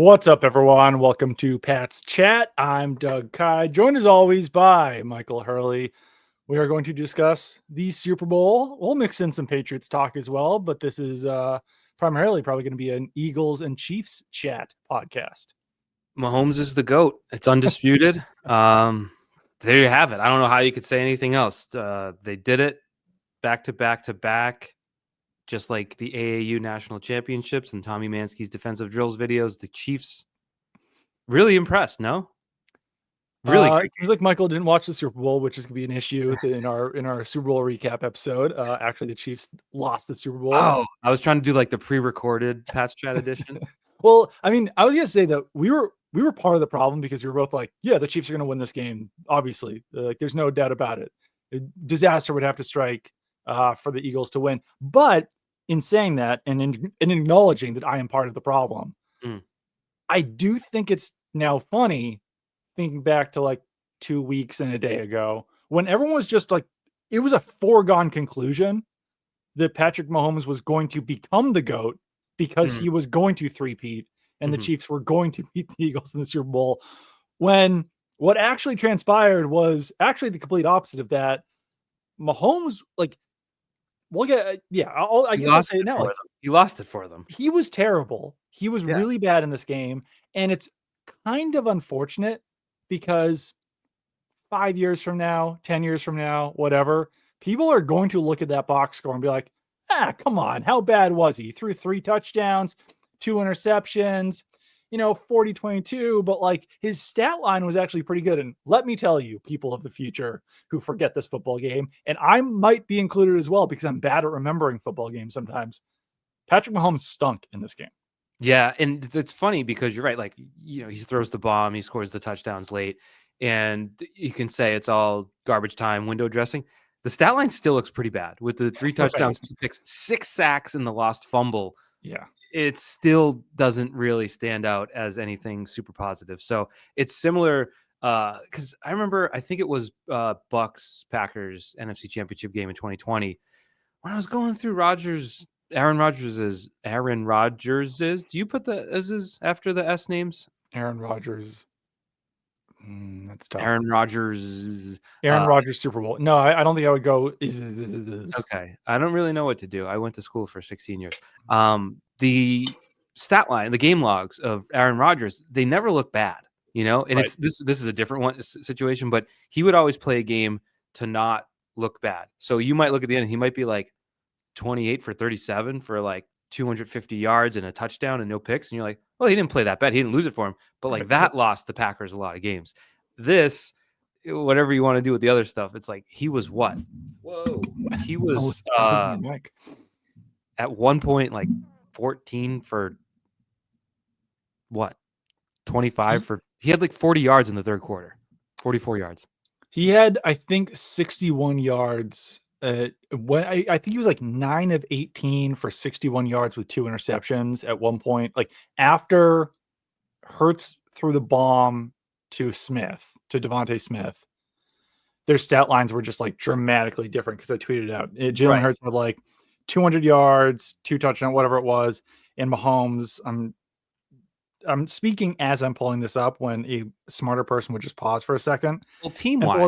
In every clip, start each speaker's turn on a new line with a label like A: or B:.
A: What's up, everyone? Welcome to Pat's Chat. I'm Doug Kyed, joined as always by Michael Hurley. We are going to discuss the Super Bowl. We'll mix in some Patriots talk as well, but this is primarily probably going to be an Eagles and Chiefs chat podcast.
B: Mahomes is the GOAT. It's undisputed. There you have it. I don't know how you could say anything else. They did it back to back to back, just like the AAU national championships and Tommy Mansky's defensive drills videos. The Chiefs really impressed. No, really.
A: It seems like Michael didn't watch the Super Bowl, which is going to be an issue in our Super Bowl recap episode. Actually, the Chiefs lost the Super Bowl.
B: Oh, I was trying to do like the pre-recorded Pat's Chat edition.
A: Well, I mean, I was going to say that we were part of the problem because we were both like, yeah, the Chiefs are going to win this game. Obviously, like there's no doubt about it. A disaster would have to strike for the Eagles to win. But in saying that and in acknowledging that I am part of the problem, I do think it's now funny thinking back to like 2 weeks and a day ago when everyone was just like, it was a foregone conclusion that Patrick Mahomes was going to become the GOAT because he was going to three-peat and the Chiefs were going to beat the Eagles in the Super Bowl. When what actually transpired was actually the complete opposite of that. Mahomes, like, we'll get, I guess I'll say it now. Like,
B: he lost it for them.
A: He was terrible. He was really bad in this game. And it's kind of unfortunate because 5 years from now, 10 years from now, whatever, people are going to look at that box score and be like, come on, how bad was he? He threw 3 touchdowns, 2 interceptions, 40-22, but like his stat line was actually pretty good. And let me tell you, people of the future who forget this football game, and I might be included as well because I'm bad at remembering football games sometimes, Patrick Mahomes stunk in this game.
B: Yeah, and it's funny because you're right. Like, he throws the bomb, he scores the touchdowns late, and you can say it's all garbage time, window dressing. The stat line still looks pretty bad with the 3 touchdowns, 2 picks, 6 sacks, and the lost fumble.
A: Yeah.
B: It still doesn't really stand out as anything super positive. So it's similar because I remember, I think it was Bucks Packers NFC Championship game in 2020 when I was going through Aaron Rodgers' do you put the S's after the S names?
A: Aaron Rodgers. That's tough.
B: Aaron Rodgers
A: Super Bowl. No, I don't think I would go.
B: Okay. I don't really know what to do. I went to school for 16 years. The stat line, the game logs of Aaron Rodgers, they never look bad, and
A: Right.
B: it's this is a different situation, but he would always play a game to not look bad. So you might look at the end, he might be like 28 for 37 for like 250 yards and a touchdown and no picks. And you're like, well, he didn't play that bad. He didn't lose it for him. But like that lost the Packers a lot of games. This, whatever you want to do with the other stuff, it's like he was what? Whoa. He was at one point like 14 for what? 25 for, he had like 40 yards in the third quarter, 44 yards.
A: He had, I think, 61 yards. When I think he was like 9 of 18 for 61 yards with 2 interceptions at one point. Like after Hurts threw the bomb to Devontae Smith, their stat lines were just like dramatically different because I tweeted it out. Jalen Hurts had like 200 yards, 2 touchdowns, whatever it was, and Mahomes. I'm speaking as I'm pulling this up when a smarter person would just pause for a second.
B: Well, team-wise,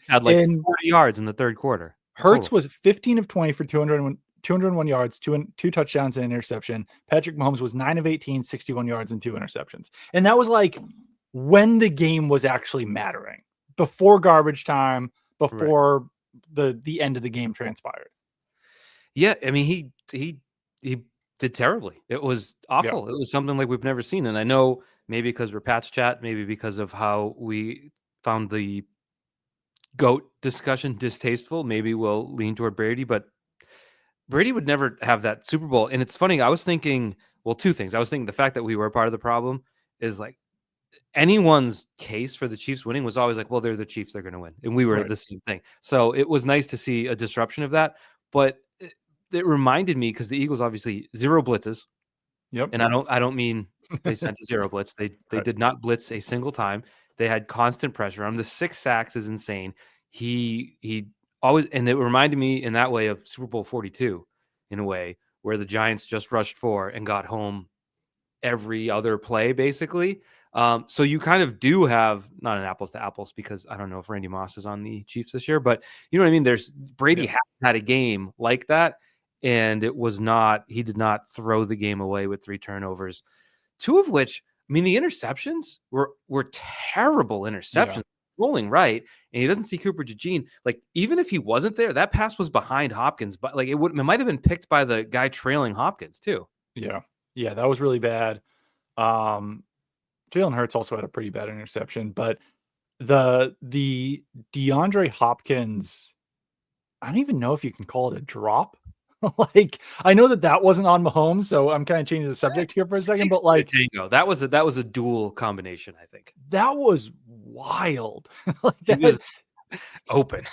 B: had like 40 yards in the third quarter.
A: Hurts was 15 of 20 for 201 yards, two touchdowns and an interception. Patrick Mahomes was 9 of 18, 61 yards and 2 interceptions. And that was like when the game was actually mattering, before garbage time, before the end of the game transpired.
B: Yeah, I mean, he did terribly. It was awful. It was something like we've never seen. And I know maybe because we're Pat's Chat, maybe because of how we found the GOAT discussion distasteful, maybe we'll lean toward Brady, but Brady would never have that Super Bowl. And it's funny, I was thinking, well, 2 things. I was thinking the fact that we were part of the problem is like anyone's case for the Chiefs winning was always like, well, they're the Chiefs, they're going to win. And we were the same thing. So it was nice to see a disruption of that. But it reminded me, because the Eagles obviously 0 blitzes.
A: Yep.
B: And I don't mean they sent a 0 blitz. They did not blitz a single time. They had constant pressure on him. The 6 sacks is insane. He always, and it reminded me in that way of Super Bowl 42 in a way, where the Giants just rushed 4 and got home every other play, basically. So you kind of do have not an apples to apples, because I don't know if Randy Moss is on the Chiefs this year, but you know what I mean? There's Brady has had a game like that, and he did not throw the game away with 3 turnovers, 2 of which, I mean, the interceptions were terrible interceptions, rolling right, and he doesn't see Cooper DeJean. Like, even if he wasn't there, that pass was behind Hopkins, but like it might have been picked by the guy trailing Hopkins too.
A: Yeah. Yeah, that was really bad. Jalen Hurts also had a pretty bad interception, but the DeAndre Hopkins, I don't even know if you can call it a drop. Like, I know that wasn't on Mahomes, so I'm kind of changing the subject here for a second, but like,
B: that was a dual combination, I think.
A: that was wild. Like,
B: He was open.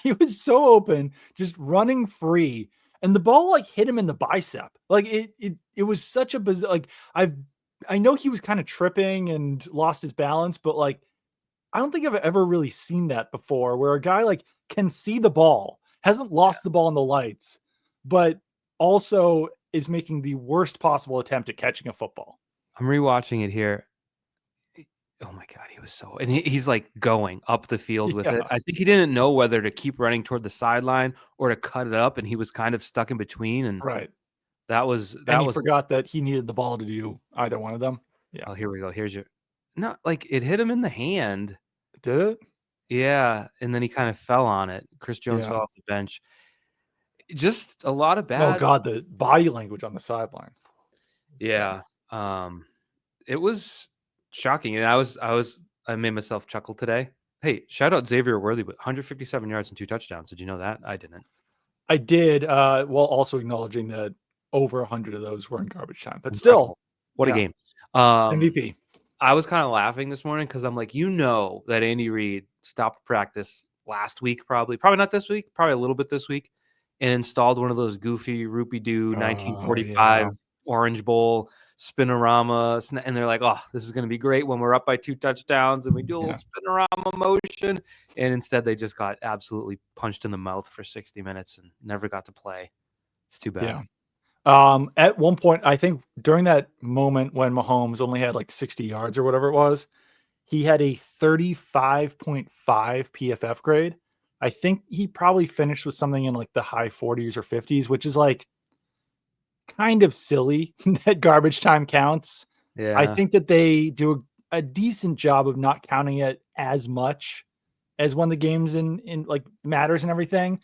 A: He was so open, just running free, and the ball like hit him in the bicep. Like, it was such a bizarre. Like, I know he was kind of tripping and lost his balance, but like, I don't think I've ever really seen that before, where a guy like can see the ball, hasn't lost the ball in the lights, but also is making the worst possible attempt at catching a football.
B: I'm rewatching it here. Oh my God, he was so, and he's like going up the field with it. I think he didn't know whether to keep running toward the sideline or to cut it up, and he was kind of stuck in between. And he
A: forgot that he needed the ball to do either one of them. Yeah.
B: Oh, here we go. Here's your, not like it hit him in the hand.
A: Did it?
B: Yeah, and then he kind of fell on it. Chris Jones fell off the bench. Just a lot of bad.
A: Oh God, the body language on the sideline.
B: Yeah. It was shocking. And I made myself chuckle today. Hey, shout out Xavier Worthy with 157 yards and 2 touchdowns. Did you know that? I didn't.
A: I did, while also acknowledging that over 100 of those were in garbage time. But still,
B: what a game.
A: MVP.
B: I was kind of laughing this morning because I'm like, that Andy Reid stopped practice last week, probably not this week, probably a little bit this week, and installed one of those goofy Roopy-Doo 1945 Orange Bowl spinorama, and they're like, oh, this is going to be great when we're up by 2 touchdowns and we do a little spinorama motion, and instead they just got absolutely punched in the mouth for 60 minutes and never got to play. It's too bad.
A: Yeah. At one point, I think during that moment when Mahomes only had like 60 yards or whatever it was, he had a 35.5 PFF grade. I think he probably finished with something in like the high 40s or 50s, which is like kind of silly that garbage time counts.
B: Yeah.
A: I think that they do a decent job of not counting it as much as when the game's in like matters and everything.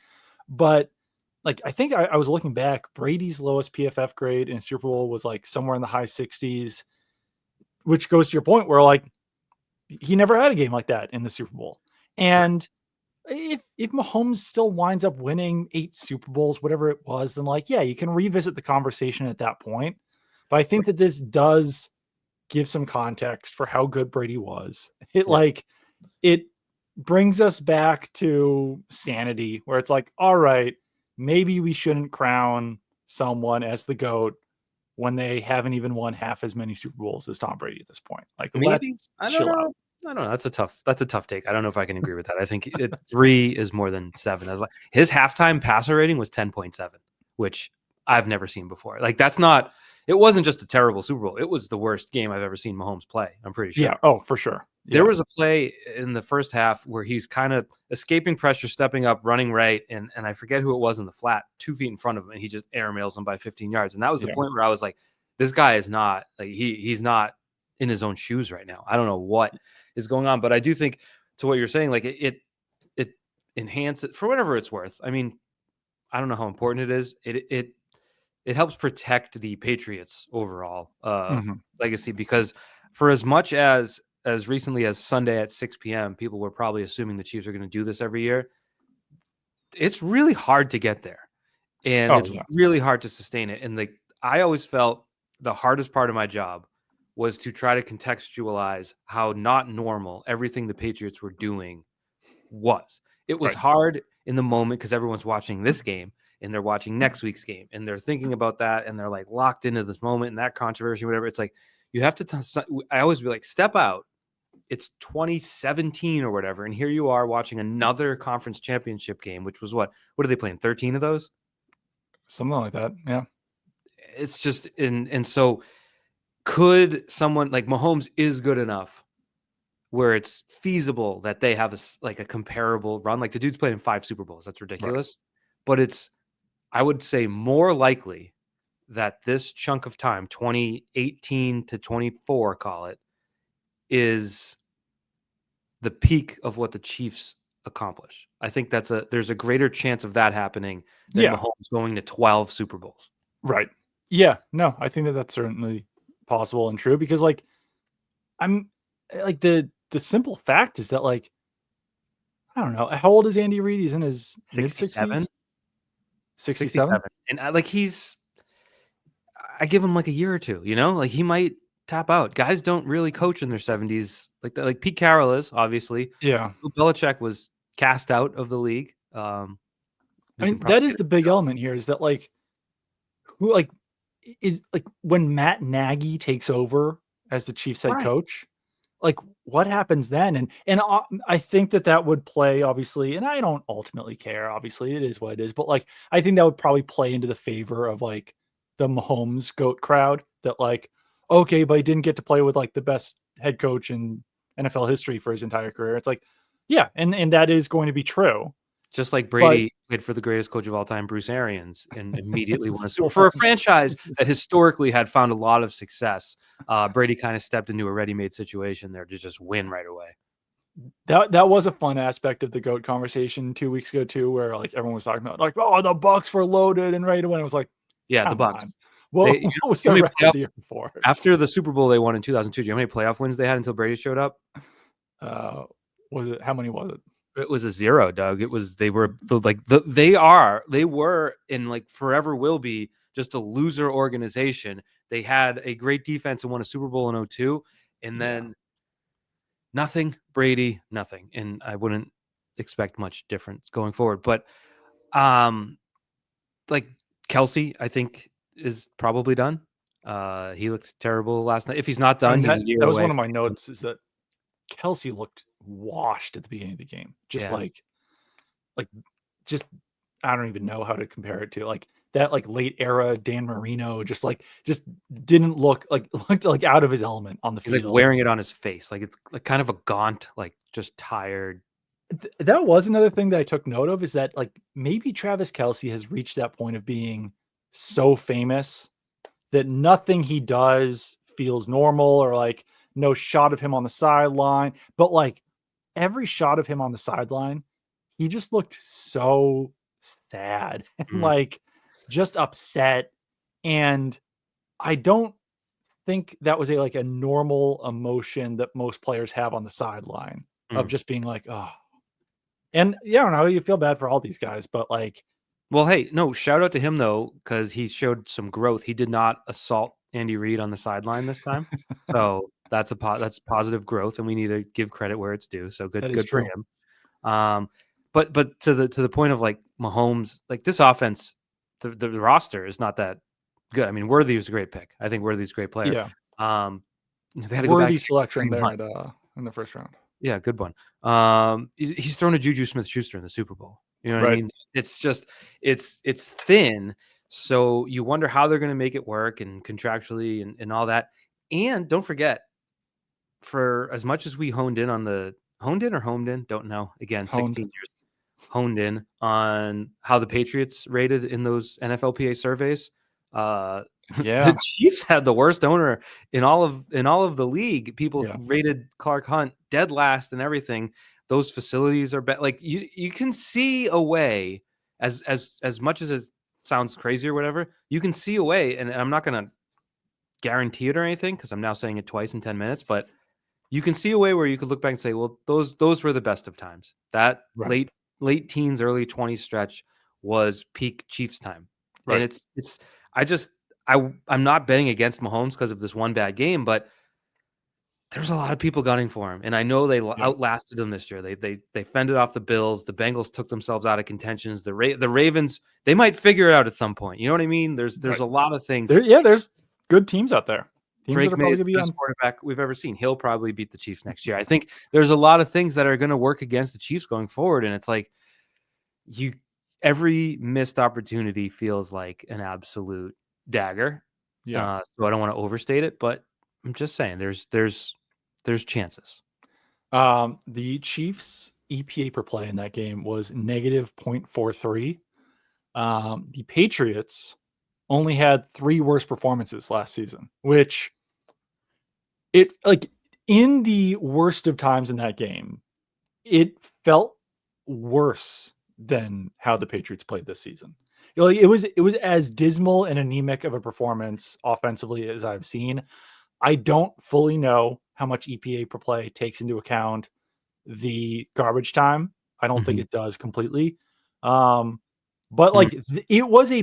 A: But like, I think I was looking back, Brady's lowest PFF grade in Super Bowl was like somewhere in the high 60s, which goes to your point where like he never had a game like that in the Super Bowl. And if Mahomes still winds up winning 8 Super Bowls, whatever it was, then like, yeah, you can revisit the conversation at that point. But I think that this does give some context for how good Brady was. It brings us back to sanity, where it's like, all right, maybe we shouldn't crown someone as the GOAT when they haven't even won half as many Super Bowls as Tom Brady at this point. Like,
B: maybe.
A: let's chill out.
B: I don't know. That's a tough take. I don't know if I can agree with that. I think 3 is more than 7. His halftime passer rating was 10.7, which I've never seen before. Like, it wasn't just a terrible Super Bowl. It was the worst game I've ever seen Mahomes play. I'm pretty sure.
A: Yeah. Oh, for sure.
B: There was a play in the first half where he's kind of escaping pressure, stepping up, running right, and I forget who it was in the flat, 2 feet in front of him, and he just airmails him by 15 yards. And that was the point where I was like, this guy is not, like, he's not in his own shoes right now. I don't know what is going on, but I do think, to what you're saying, like, it enhances, for whatever it's worth. I mean, I don't know how important it is. It helps protect the Patriots overall legacy, because for as much as recently as Sunday at 6 p.m., people were probably assuming the Chiefs are going to do this every year. It's really hard to get there, and it's really hard to sustain it. And I always felt the hardest part of my job was to try to contextualize how not normal everything the Patriots were doing was. It was hard in the moment because everyone's watching this game and they're watching next week's game and they're thinking about that and they're like locked into this moment and that controversy, whatever. It's like, you have to, I always be like, step out. It's 2017 or whatever. And here you are watching another conference championship game, which was what are they playing? 13 of those?
A: Something like that. Yeah.
B: It's just, and so could someone like Mahomes is good enough where it's feasible that they have a comparable run. Like the dude's played in 5 Super Bowls. That's ridiculous. But it's, I would say, more likely that this chunk of time, 2018 to 24, call it, is the peak of what the Chiefs accomplish. I think there's a greater chance of that happening than Mahomes going to 12 Super Bowls.
A: Right. Yeah. No, I think that that's certainly possible and true because like I'm like the simple fact is that like I don't know, how old is Andy Reid? He's in his mid
B: 67?
A: 60s, 67.
B: And I give him like a year or two, like he might tap out. Guys don't really coach in their 70s like that. Like Pete Carroll is, obviously.
A: Yeah.
B: Bill Belichick was cast out of the league.
A: I mean, that is the big element here is that like who like is like when Matt Nagy takes over as the Chiefs head coach, like what happens then? And I think that would play obviously, and I don't ultimately care. Obviously, it is what it is, but like I think that would probably play into the favor of like the Mahomes GOAT crowd. That like, okay, but he didn't get to play with like the best head coach in NFL history for his entire career. It's like, yeah, and that is going to be true.
B: Just like Brady played for the greatest coach of all time, Bruce Arians, and immediately won a Super Bowl for a franchise that historically had found a lot of success. Brady kind of stepped into a ready-made situation there to just win right away.
A: That was a fun aspect of the GOAT conversation 2 weeks ago too, where like everyone was talking about like, oh, the Bucks were loaded and ready to win. I was like,
B: yeah, the Bucks.
A: Well, what was their record the year before?
B: After the Super Bowl they won in 2002, do you know how many playoff wins they had until Brady showed up?
A: Was it how many was it?
B: It was a 0, Doug. It was they were and like forever will be just a loser organization. They had a great defense and won a Super Bowl in 2002, and then nothing, Brady, nothing. And I wouldn't expect much difference going forward. But like Kelsey, I think is probably done. He looked terrible last night. If he's not done, he's a year
A: that was
B: away
A: one of my notes is that Kelsey looked washed at the beginning of the game. Just like just I don't even know how to compare it to like that like late era Dan Marino just didn't looked like out of his element on the field.
B: He's like wearing it on his face. Like it's like kind of a gaunt, like just tired.
A: That was another thing that I took note of is that like maybe Travis Kelsey has reached that point of being so famous that nothing he does feels normal or like no shot of him on the sideline, but like every shot of him on the sideline, he just looked so sad and like just upset. And I don't think that was a normal emotion that most players have on the sideline of just being like, oh, and yeah, I don't know, you feel bad for all these guys, but like,
B: well, hey, no, shout out to him though, because he showed some growth. He did not assault Andy Reid on the sideline this time. So that's positive growth, and we need to give credit where it's due. So good for him. But to the point of like Mahomes, like this offense, the roster is not that good. I mean, Worthy was a great pick. I think Worthy's a great player.
A: Yeah.
B: They had to
A: Worthy
B: go back
A: selection there in the first round.
B: Yeah, good one. He's thrown a Juju Smith-Schuster in the Super Bowl. You know what I mean? It's just it's thin. So you wonder how they're going to make it work and contractually and all that. And don't forget, for as much as we honed in, don't know. Again, 16 years honed in on how the Patriots rated in those NFLPA surveys. The Chiefs had the worst owner in all of the league. People rated Clark Hunt dead last and everything. Those facilities are like you can see a way as much as it sounds crazy or whatever, you can see a way, and I'm not going to guarantee it or anything because I'm now saying it twice in 10 minutes, but you can see a way where you could look back and say, well, those were the best of times. That late teens, early 20s stretch was peak Chiefs time. And I'm not betting against Mahomes because of this one bad game, but there's a lot of people gunning for him. And I know they outlasted him this year. They fended off the Bills. The Bengals took themselves out of contentions. The Ravens, they might figure it out at some point. You know what I mean? There's a lot of things.
A: There's good teams out there.
B: Drake May is the best quarterback we've ever seen. He'll probably beat the Chiefs next year. I think there's a lot of things that are going to work against the Chiefs going forward. And it's like every missed opportunity feels like an absolute dagger. So I don't want to overstate it, but I'm just saying, there's chances.
A: The Chiefs' EPA per play in that game was negative 0.43. The Patriots only had 3 worst performances last season, which it like in the worst of times in that game, it felt worse than how the Patriots played this season. It was as dismal and anemic of a performance offensively as I've seen. I don't fully know how much EPA per play takes into account the garbage time. I don't think
B: Mhm.
A: it does completely. But
B: Mm.
A: like it was a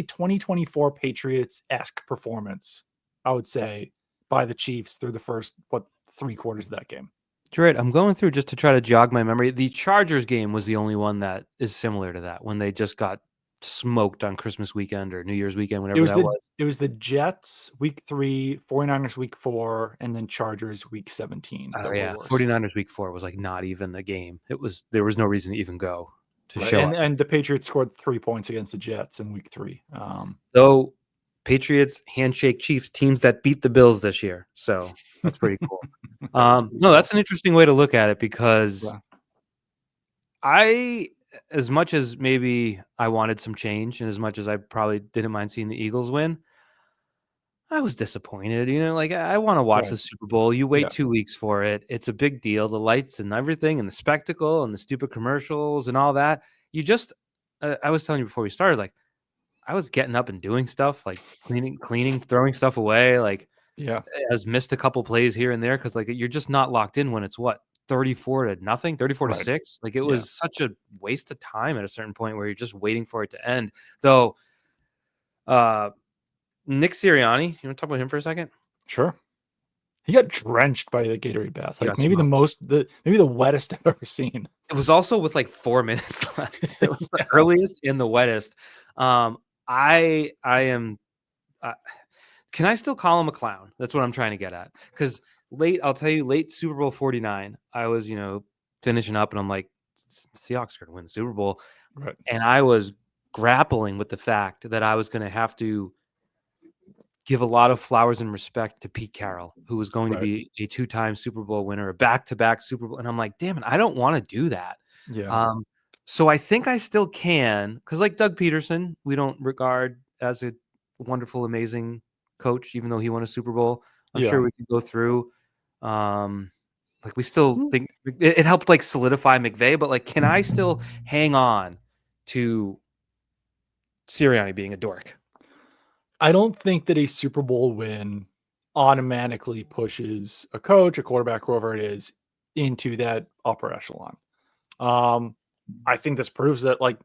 A: 2024 Patriots-esque performance, I would say, by the Chiefs through the first 3 quarters of that game.
B: You're right. I'm going through just to try to jog my memory. The Chargers game was the only one that is similar to that, when they just got smoked on Christmas weekend or New Year's weekend,
A: It
B: whenever
A: was
B: that
A: the
B: was.
A: it was the Jets week 3, 49ers week 4, and then Chargers week 17
B: Oh
A: that were
B: yeah,
A: worse.
B: 49ers week 4 was like not even a game. There was no reason to even go, to
A: Right.
B: show
A: And
B: up.
A: and the Patriots scored 3 points against the Jets in week 3.
B: Though Patriots handshake Chiefs, teams that beat the Bills this year. So that's pretty cool.
A: That is pretty
B: No,
A: cool.
B: that's an interesting way to look at it, because
A: Yeah.
B: I, as much as maybe I wanted some change, and as much as I probably didn't mind seeing the Eagles win, I was disappointed. Like, I want to watch
A: Right.
B: the Super Bowl. You
A: Yeah.
B: wait 2 weeks for it. It's a big deal. The lights and everything, and the spectacle, and the stupid commercials, and all that. You just, I was telling you before we started, like, I was getting up and doing stuff, like cleaning, throwing stuff away. Like,
A: Yeah.
B: I was missed a couple plays here and there, because like you're just not locked in when it's what, 34-0, 34 to
A: Right.
B: 6. Like, it
A: Yeah.
B: was such a waste of time at a certain point where you're just waiting for it to end. Though, uh, Nick Sirianni, you want to talk about him for a second?
A: Sure. He got drenched by the Gatorade bath.
B: He
A: Like
B: got
A: maybe
B: smoked.
A: maybe the wettest I've ever seen.
B: It was also with like 4 minutes left. It was the
A: Yeah.
B: earliest and the wettest. I am. Uh, can I still call him a clown? That's what I'm trying to get at. Because I'll tell you, late Super Bowl 49, I was, finishing up, and I'm like, Seahawks are going to win the Super Bowl.
A: Right.
B: And I was grappling with the fact that I was going to have to give a lot of flowers and respect to Pete Carroll, who was going to
A: Right.
B: be a 2-time Super Bowl winner, a back-to-back Super Bowl. And I'm like, damn it, I don't want to do that.
A: Yeah.
B: Um, so I think I still can, because like Doug Peterson, we don't regard as a wonderful, amazing coach, even though he won a Super Bowl. I'm sure
A: Yeah.
B: we could go through. Like, we still think it helped like solidify McVay, but like, can I still hang on to Sirianni being a dork?
A: I don't think that a Super Bowl win automatically pushes a coach, a quarterback, whoever it is, into that upper echelon. I think this proves that like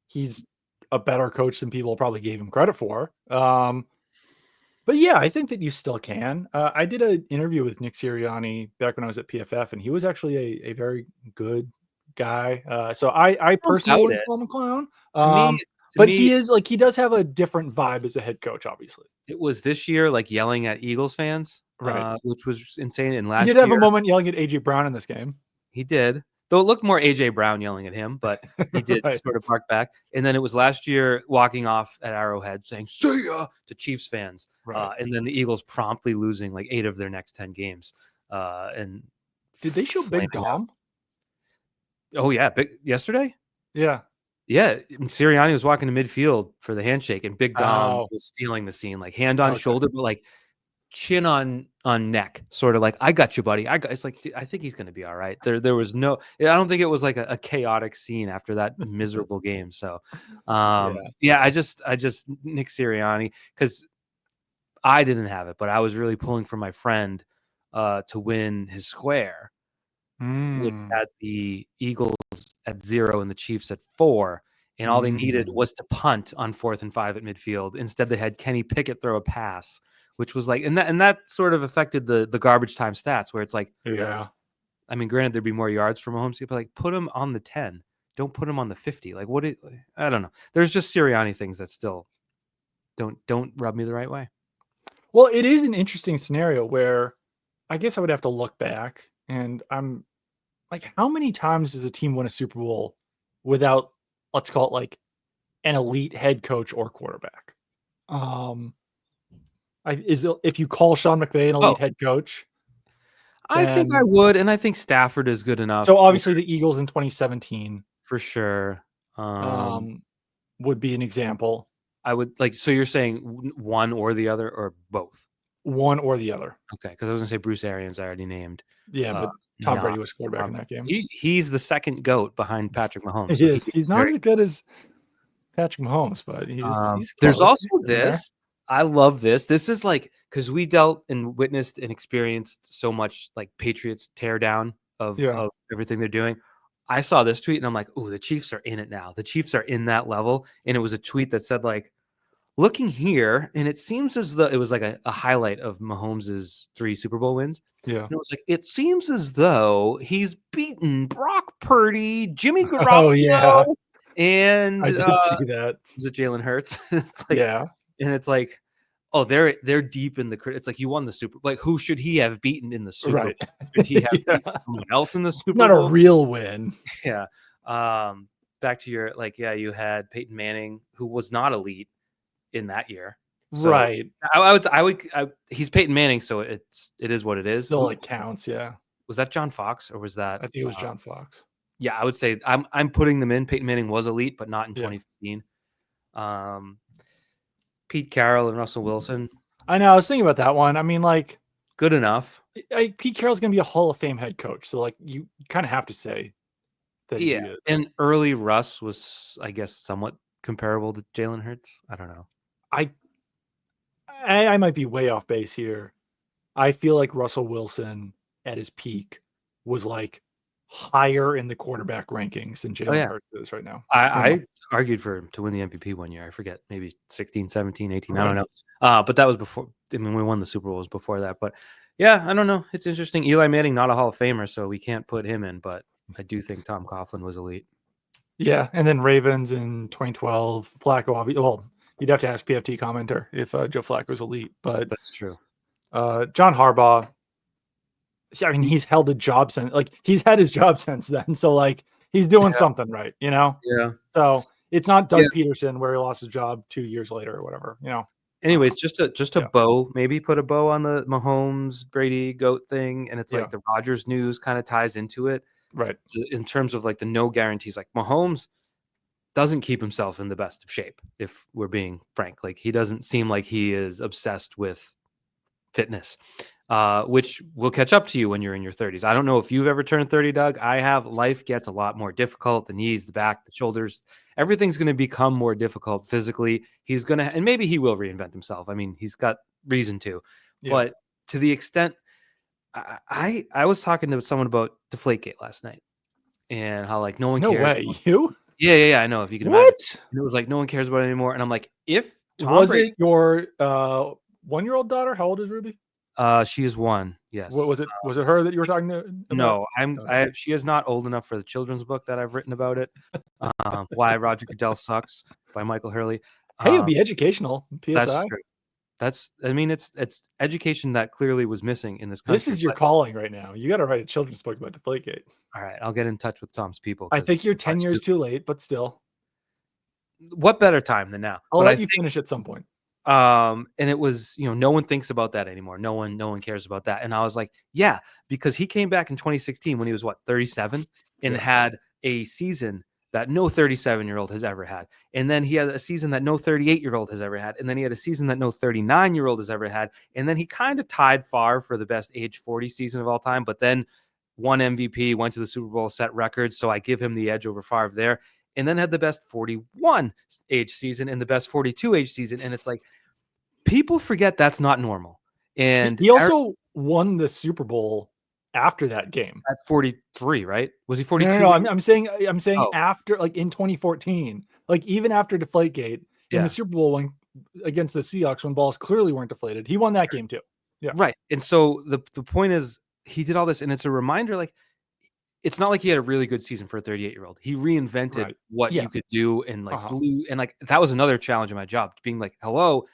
A: he's a better coach than people probably gave him credit for. But yeah, I think that you still can. I did an interview with Nick Sirianni back when I was at PFF, and he was actually a very good guy. So I
B: I don't
A: personally
B: doubt
A: wouldn't
B: it.
A: call him a clown.
B: To me, to
A: But
B: me,
A: he is like he does have a different vibe as a head coach, obviously.
B: it was this year, like, yelling at Eagles fans,
A: Right.
B: which was insane, and
A: He did
B: last
A: have a
B: year
A: moment yelling at AJ Brown in this game.
B: he did, though it looked more AJ Brown yelling at him, but he did
A: Right.
B: sort of bark back, and then it was last year walking off at Arrowhead saying, "See ya," to Chiefs fans,
A: Right.
B: and then the Eagles promptly losing, like, 8 of their next 10 games, and
A: Did they show Big
B: flaming out.
A: Dom?
B: Oh, yeah, yesterday?
A: Yeah.
B: Yeah, Sirianni was walking to midfield for the handshake, and Big Dom
A: Oh,
B: was stealing the scene, like, hand on
A: okay.
B: shoulder, but, like, chin on neck, sort of like, "I got you, buddy. I got." It's like, dude, I think he's gonna be all right. There was no. I don't think it was like a chaotic scene after that miserable game. So,
A: Yeah.
B: yeah, I just Nick Sirianni, because I didn't have it, but I was really pulling for my friend to win his square, which
A: Mm.
B: had the Eagles at 0 and the Chiefs at 4. And all they needed
A: Mm.
B: was to punt on 4th and 5 at midfield. Instead, they had Kenny Pickett throw a pass, which was like, and that sort of affected the garbage time stats, where it's like,
A: Yeah.
B: I mean, granted, there'd be more yards for Mahomes, but like, put him on the 10. Don't put him on the 50. Like, I don't know. There's just Sirianni things that still don't rub me the right way.
A: Well, it is an interesting scenario where I guess I would have to look back and I'm like, how many times does a team win a Super Bowl without, let's call it like an elite head coach or quarterback? Um, If you call Sean McVay an
B: Oh,
A: elite head coach,
B: I think I
A: then
B: would, and I think Stafford is good
A: so
B: enough
A: obviously the Eagles in 2017
B: for sure.
A: would be an example,
B: I would like. So you're saying one or the other, or both?
A: one or the other.
B: Okay, because I was gonna say Bruce Arians. I already named.
A: Yeah,
B: Uh,
A: but Tom
B: not
A: Brady was quarterback
B: Tom
A: in that game.
B: he's the second GOAT behind Patrick Mahomes, so
A: He
B: he
A: is. He's
B: is
A: not
B: very
A: as good as Patrick Mahomes, but he's
B: there's
A: close. He's
B: also
A: in there.
B: this. I love this. This is like because we dealt and witnessed and experienced so much like Patriots tear down
A: Yeah.
B: of everything they're doing. I saw this tweet and I'm like, oh, the Chiefs are in it now. The Chiefs are in that level. And it was a tweet that said, like, looking here, and it seems as though it was like a highlight of Mahomes's 3 Super Bowl wins.
A: Yeah.
B: And it was like, it seems as though he's beaten Brock Purdy, Jimmy
A: Oh yeah.
B: Garoppolo, and
A: I did see that.
B: was it Jalen Hurts? It's like,
A: Yeah.
B: and it's like, oh, they're deep in the crit. It's like you won the Super. Like, who should he have beaten in the Super
A: Right.
B: Bowl? Should he have
A: Yeah.
B: beaten someone else in the
A: It's
B: Super
A: not a
B: Bowl?
A: real win.
B: Yeah. Back to your like, yeah, you had Peyton Manning, who was not elite in that year. So
A: Right.
B: he's Peyton Manning, so it is what it is.
A: Still it counts, yeah.
B: Was that John Fox or was that
A: I think it was John Fox.
B: yeah, I would say I'm putting them in. Peyton Manning was elite, but not in
A: Yeah.
B: 2015. Pete Carroll and Russell Wilson,
A: I know. I was thinking about that one. I mean, like,
B: good enough.
A: Pete Carroll's going to be a Hall of Fame head coach, so like you kind of have to say that he
B: Yeah,
A: is.
B: and early Russ was, I guess, somewhat comparable to Jalen Hurts. I don't know.
A: I might be way off base here. I feel like Russell Wilson at his peak was like higher in the quarterback rankings than Jalen Hurts is right now.
B: I argued for him to win the MVP one year. I forget, maybe 16, 17, 18.
A: Right.
B: I don't know. But that was before. I mean, we won the Super Bowls before that. But yeah, I don't know. It's interesting. Eli Manning, not a Hall of Famer, so we can't put him in. But I do think Tom Coughlin was elite.
A: Yeah, and then Ravens in 2012. Flacco, well, you'd have to ask PFT commenter if Joe Flacco's elite, but
B: That's true.
A: John Harbaugh. I mean, he's held a job since, like, he's had his job since then. So, like, he's doing something right, you know?
B: Yeah.
A: So it's not Doug Peterson where he lost his job 2 years later or whatever, you know?
B: Anyways, just a bow, maybe put a bow on the Mahomes, Brady, GOAT thing. And it's like the Rodgers news kind of ties into it.
A: Right.
B: In terms of like the no guarantees, like Mahomes doesn't keep himself in the best of shape, if we're being frank. Like, he doesn't seem like he is obsessed with fitness, which will catch up to you when you're in your 30s. I don't know if you've ever turned 30, Doug. I have. Life gets a lot more difficult. The knees, the back, the shoulders, everything's going to become more difficult physically. He's going to, and maybe he will reinvent himself. I mean, he's got reason to, but to the extent, I was talking to someone about Deflategate last night and how like no one cares.
A: No way. You?
B: Yeah. I know, if you can imagine. And it was like no one cares about it anymore. And I'm like, if Tom Brady,
A: it your 1-year-old daughter? How old is Ruby?
B: She is 1. Yes.
A: What was it? Was it her that you were talking to? About?
B: No, she is not old enough for the children's book that I've written about it. Why Roger Goodell Sucks by Michael Hurley.
A: Hey, it'd be educational. PSI.
B: That's true. I mean, it's education that clearly was missing in this country.
A: This is your calling right now. You got to write a children's book about Deflategate.
B: All right, I'll get in touch with Tom's people.
A: I think you're 10 years too late, but still.
B: What better time than now?
A: I'll let you finish at some point.
B: And it was, no one thinks about that anymore. No one cares about that. And I was like, yeah, because he came back in 2016 when he was 37 and had a season that no 37-year-old has ever had. And then he had a season that no 38-year-old has ever had. And then he had a season that no 39-year-old has ever had. And then he kind of tied Favre for the best age 40 season of all time, but then won MVP, went to the Super Bowl, set records. So I give him the edge over Favre there. And then had the best 41 age season and the best 42 age season. And it's like, people forget that's not normal. And
A: he also won the Super Bowl after that game
B: at 43, right? Was he 42?
A: No. I'm saying after, like, in 2014, like even after Deflategate in the Super Bowl when against the Seahawks, when balls clearly weren't deflated, he won that game too. Yeah.
B: Right. And so the point is, he did all this, and it's a reminder, like, it's not like he had a really good season for a 38-year-old. He reinvented what you could do, and like blew, and like that was another challenge in my job, being like, hello,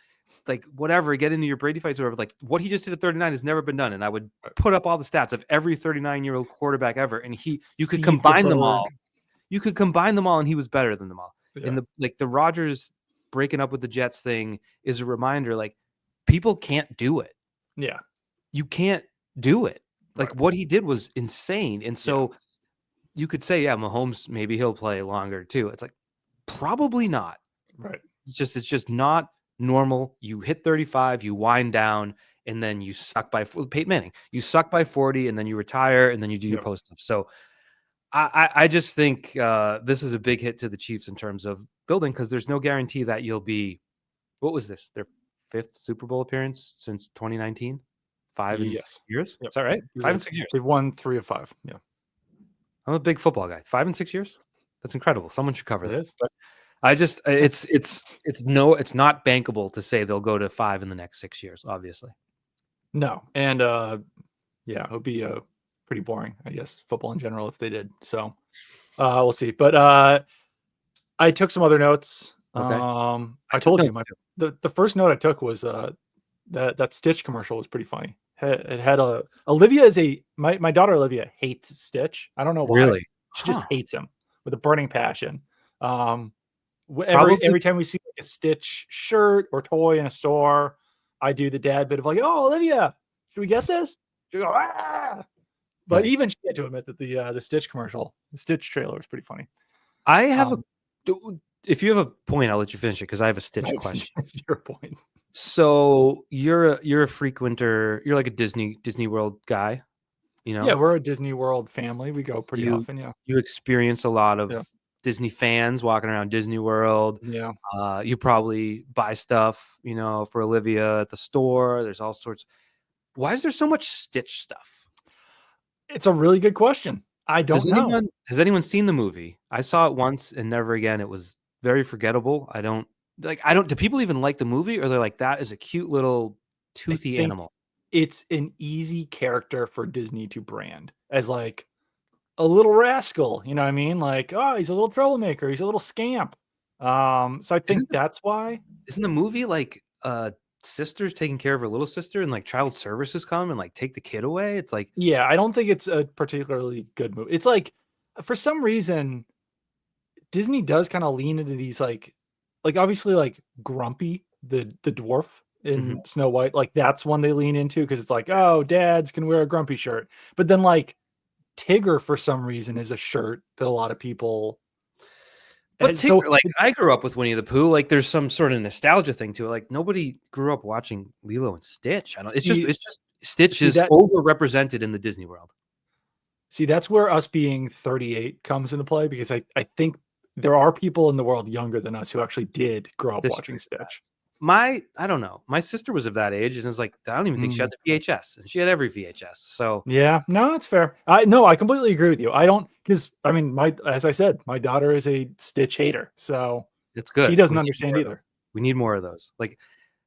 B: like, whatever, get into your Brady fights or whatever. Like, what he just did at 39 has never been done. And I would put up all the stats of every 39-year-old quarterback ever, and you could combine them all. You could combine them all, and he was better than them all. And the Rodgers breaking up with the Jets thing is a reminder, like, people can't do it.
A: Yeah.
B: You can't do it. Like,
A: Right.
B: what he did was insane, and
A: Yeah.
B: so you could say, yeah, Mahomes, maybe he'll play longer too. It's like, probably not.
A: Right.
B: It's just not normal. You hit 35, you wind down, and then you suck by Peyton Manning. You suck by 40, and then you retire, and then you do your
A: Yep.
B: post stuff. So I just think this is a big hit to the Chiefs in terms of building, because there's no guarantee that you'll be, what was this? Their 5th Super Bowl appearance since 2019? 5 and 6
A: Yes.
B: years?
A: Yep.
B: Is that right?
A: It was
B: 5 and 6 years.
A: they've won 3 of 5. Yeah.
B: I'm a big football guy. 5 and 6 years? That's incredible. Someone should cover
A: It
B: that.
A: is.
B: But I just it's not bankable to say they'll go to 5 in the next 6 years, obviously.
A: No. And yeah, it would be pretty boring, I guess, football in general if they did. So we'll see. But I took some other notes.
B: Okay.
A: I
B: took
A: told you
B: notes
A: the first note I took was that Stitch commercial was pretty funny. It had a Olivia is my daughter Olivia hates Stitch. I don't know why.
B: Really?
A: She just
B: Huh.
A: hates him with a burning passion.
B: Probably
A: Every time we see like a Stitch shirt or toy in a store, I do the dad bit of like, "Oh, Olivia, should we get this?" She go, "Ah!" But
B: nice.
A: even she had to admit that the Stitch commercial, the Stitch trailer was pretty funny.
B: I have a
A: Um,
B: if you have a point, I'll let you finish it because I have a Stitch question.
A: That's your point.
B: So you're a frequenter, you're like a Disney World guy, you
A: Yeah,
B: know?
A: we're a Disney World family. We go pretty
B: You
A: often. Yeah.
B: you experience a lot of
A: Yeah.
B: Disney fans walking around Disney World.
A: Yeah.
B: You probably buy stuff, for Olivia at the store. There's all sorts. Why is there so much Stitch stuff?
A: It's a really good question. I don't know.
B: Has anyone seen the movie? I saw it once and never again. It was very forgettable. I don't do people even like the movie, or they're like, that is a cute little
A: I
B: toothy
A: think
B: animal?
A: it's an easy character for Disney to brand as like a little rascal, you know what I mean? Like, oh, he's a little troublemaker, he's a little scamp. So I think
B: Isn't the
A: that's why.
B: isn't the movie like sister's taking care of her little sister and like child services come and like take the kid away? It's like,
A: Yeah, I don't think it's a particularly good movie. It's like for some reason Disney does kind of lean into these like obviously like Grumpy, the dwarf
B: mhm.
A: in Snow White, like that's one they lean into because it's like, oh, dads can wear a grumpy shirt. But then like Tigger for some reason is a shirt that a lot of people
B: But
A: and so
B: Tigger, like,
A: it's
B: I grew up with Winnie the Pooh, like, there's some sort of nostalgia thing to it, like, nobody grew up watching Lilo and Stitch, I don't
A: see,
B: it's just Stitch
A: see
B: is
A: that
B: overrepresented in the Disney world.
A: see that's where us being 38 comes into play because I think there are people in the world younger than us who actually did grow up
B: Disagree
A: watching
B: with that.
A: Stitch.
B: I don't know, my sister was of that age, and it's like, I don't even think she
A: Mm.
B: had the VHS, and she had every VHS, so
A: Yeah, no, that's fair. I no, I completely agree with you. I don't because I mean, my as I said, my daughter is a Stitch hater, so
B: it's
A: she
B: good.
A: doesn't
B: We need
A: understand
B: more of those.
A: either.
B: We need more of those, like,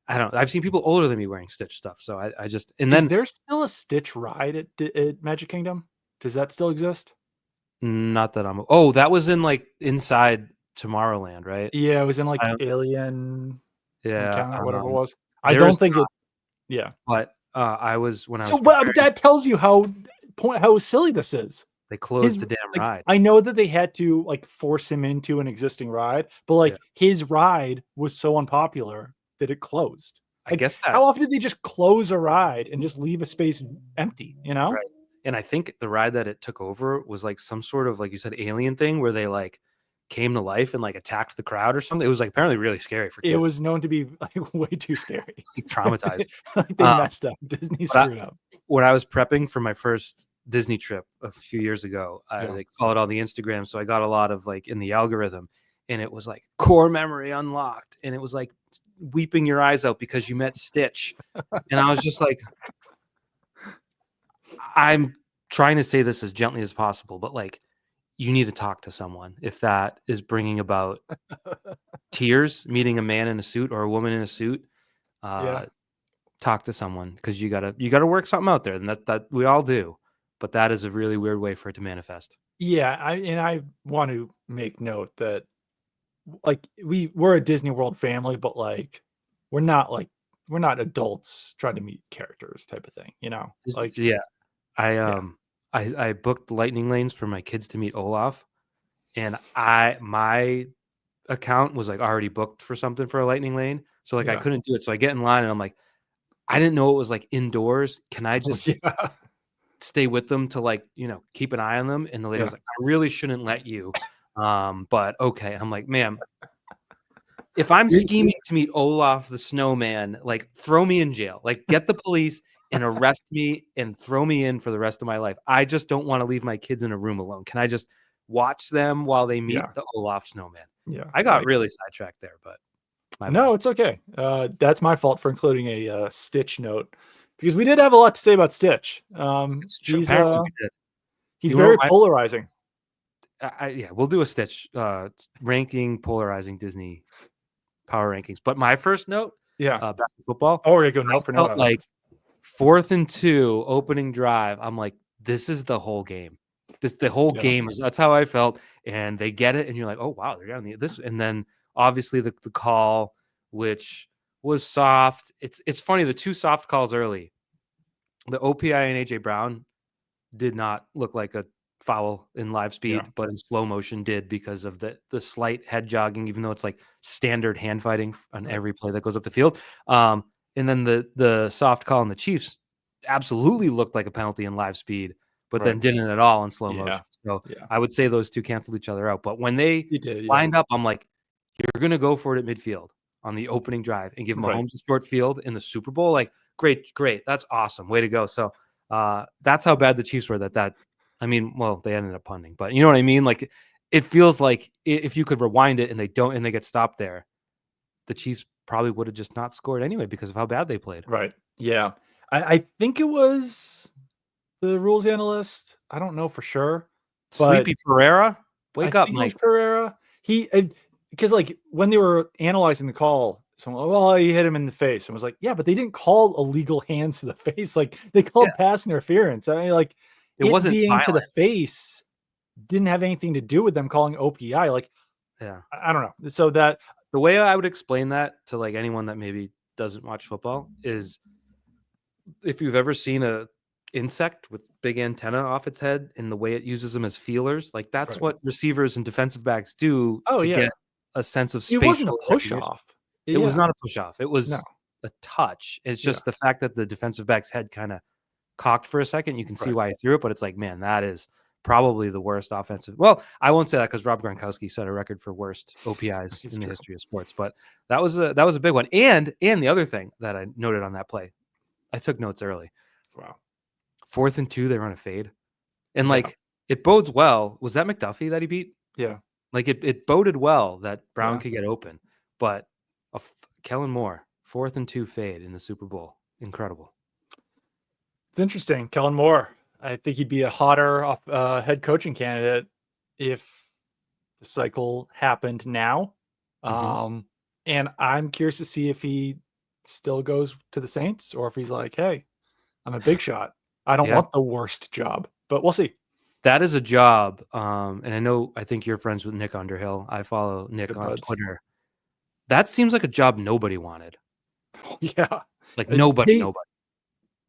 B: I don't I've seen people older than me wearing Stitch stuff, so I just and
A: Is
B: then
A: there still a Stitch ride at Magic Kingdom? Does that still exist?
B: not that I'm oh, that was in, like, inside Tomorrowland, right?
A: Yeah, it was in
B: I
A: like
B: don't
A: Alien
B: yeah,
A: Encounter, whatever it was. I don't
B: there's
A: think it. Yeah.
B: but, I was when I
A: So,
B: was
A: but
B: preparing,
A: that tells you how silly this is.
B: they closed
A: His
B: the damn
A: like
B: ride.
A: I know that they had to like force him into an existing ride, but
B: Yeah.
A: like his ride was so unpopular that it closed.
B: I
A: Like
B: guess that
A: how often did they just close a ride and just leave a space empty, you know?
B: right. And I think the ride that it took over was, like, some sort of, like you said, alien thing where they, like, came to life and, like, attacked the crowd or something. It was, like, apparently really scary for
A: It
B: kids,
A: was known to be like way too scary.
B: like, traumatized.
A: Like they
B: Um,
A: messed up. Disney
B: but
A: screwed up.
B: when I was prepping for my first Disney trip a few years ago, I,
A: Yeah.
B: like, followed all the Instagram, so I got a lot of, like, in the algorithm, and it was, like, core memory unlocked, and it was, like, weeping your eyes out because you met Stitch, and I was just like, I'm trying to say this as gently as possible, but, like, you need to talk to someone if that is bringing about tears, meeting a man in a suit or a woman in a suit.
A: Yeah.
B: Uh, talk to someone because you gotta work something out there, and that we all do. But that is a really weird way for it to manifest.
A: Yeah, I want to make note that like we're a Disney World family, but like we're not adults trying to meet characters type of thing, you know? Like
B: Yeah, I
A: yeah.
B: I booked lightning lanes for my kids to meet Olaf, and my account was like already booked for something for a lightning lane, so like I
A: Yeah.
B: couldn't do it. So I get in line and I'm like, I didn't know it was like indoors. Can I
A: Oh,
B: just
A: yeah.
B: stay with them to like, keep an eye on them? And the lady
A: Yeah.
B: was like, I really shouldn't let you. But okay. I'm like, ma'am, if I'm scheming to meet Olaf the snowman, like throw me in jail, like get the police and arrest me and throw me in for the rest of my life. I just don't want to leave my kids in a room alone. Can I just watch them while they meet
A: Yeah.
B: the Olaf snowman?
A: Yeah.
B: I got really sidetracked there, but my bad.
A: No, it's okay. That's my fault for including a Stitch note because we did have a lot to say about Stitch.
B: It's true.
A: He's
B: Apparently we did.
A: he's
B: You know,
A: very polarizing.
B: yeah, we'll do a Stitch ranking, polarizing Disney power rankings. But my first note,
A: Yeah.
B: basketball football,
A: Oh, we're gonna go
B: I
A: note for note.
B: felt
A: I like
B: like
A: this.
B: 4th and 2 opening drive. I'm like, this is the whole game. The whole
A: Yeah.
B: game is that's how I felt. And they get it, and you're like, oh wow, they're down this. And then obviously the call, which was soft. It's funny, the two soft calls early. The OPI and AJ Brown did not look like a foul in live
A: Yeah.
B: speed, but in slow motion did because of the slight head jogging, even though it's like standard hand fighting on
A: Right.
B: every play that goes up the field. And then the soft call on the Chiefs absolutely looked like a penalty in live speed, but then
A: Right.
B: didn't at all in slow
A: Yeah.
B: motion. So
A: Yeah.
B: I would say those two canceled each other out. But when they
A: He did. Yeah.
B: lined up, I'm like, you're going to go for it at midfield on the opening drive and give
A: Right.
B: Mahomes a short field in the Super Bowl. Like, great. That's awesome. Way to go. So that's how bad the Chiefs were I mean, well, they ended up punting, but you know what I mean? Like, it feels like if you could rewind it and they don't, and they get stopped there, the Chiefs probably would have just not scored anyway because of how bad they played.
A: Right. Yeah. I think it was the rules analyst. I don't know for sure, but
B: Sleepy Pereira,
A: I
B: wake up,
A: think it was
B: Mike.
A: Pereira. Because like when they were analyzing the call, someone, well, he hit him in the face, and was like, yeah, but they didn't call illegal hands to the face. Like they
B: Yeah,
A: called pass interference. I mean, like
B: it
A: it
B: wasn't
A: being to the
B: violent.
A: face didn't have anything to do with them calling OPI. Like
B: Yeah.
A: I don't know. So that
B: The way I would explain that to like anyone that maybe doesn't watch football is if you've ever seen a insect with big antenna off its head and the way it uses them as feelers, like that's
A: right.
B: what receivers and defensive backs do
A: Oh
B: to
A: yeah,
B: get a sense of
A: it wasn't a
B: spatial
A: push
B: recognition.
A: off.
B: It was
A: Yeah.
B: not a push off. It
A: No.
B: was a touch. It's
A: Yeah.
B: just the fact that the defensive back's head kind of cocked for a second. You can see
A: Right.
B: why he threw it, but it's like, man, that is probably the worst offensive. Well, I won't say that because Rob Gronkowski set a record for worst OPIs
A: It's
B: in the
A: true.
B: history of sports, but that was a big one. And the other thing that I noted on that play, I took notes early.
A: Wow.
B: 4th and 2, they run a fade. And
A: Yeah.
B: like it bodes well. Was that McDuffie that he beat?
A: Yeah.
B: Like it boded well that Brown
A: Yeah.
B: could get open. But Kellen Moore, 4th and 2 fade in the Super Bowl. Incredible.
A: It's interesting. Kellen Moore. I think he'd be a hotter head coaching candidate if the cycle happened now.
B: Mm-hmm.
A: And I'm curious to see if he still goes to the Saints or if he's like, hey, I'm a big shot. I don't
B: Yeah.
A: want the worst job, but we'll see.
B: That is a job. And I think you're friends with Nick Underhill. I follow Nick
A: Good
B: on
A: buds.
B: Twitter. That seems like a job nobody wanted.
A: Yeah.
B: Like nobody.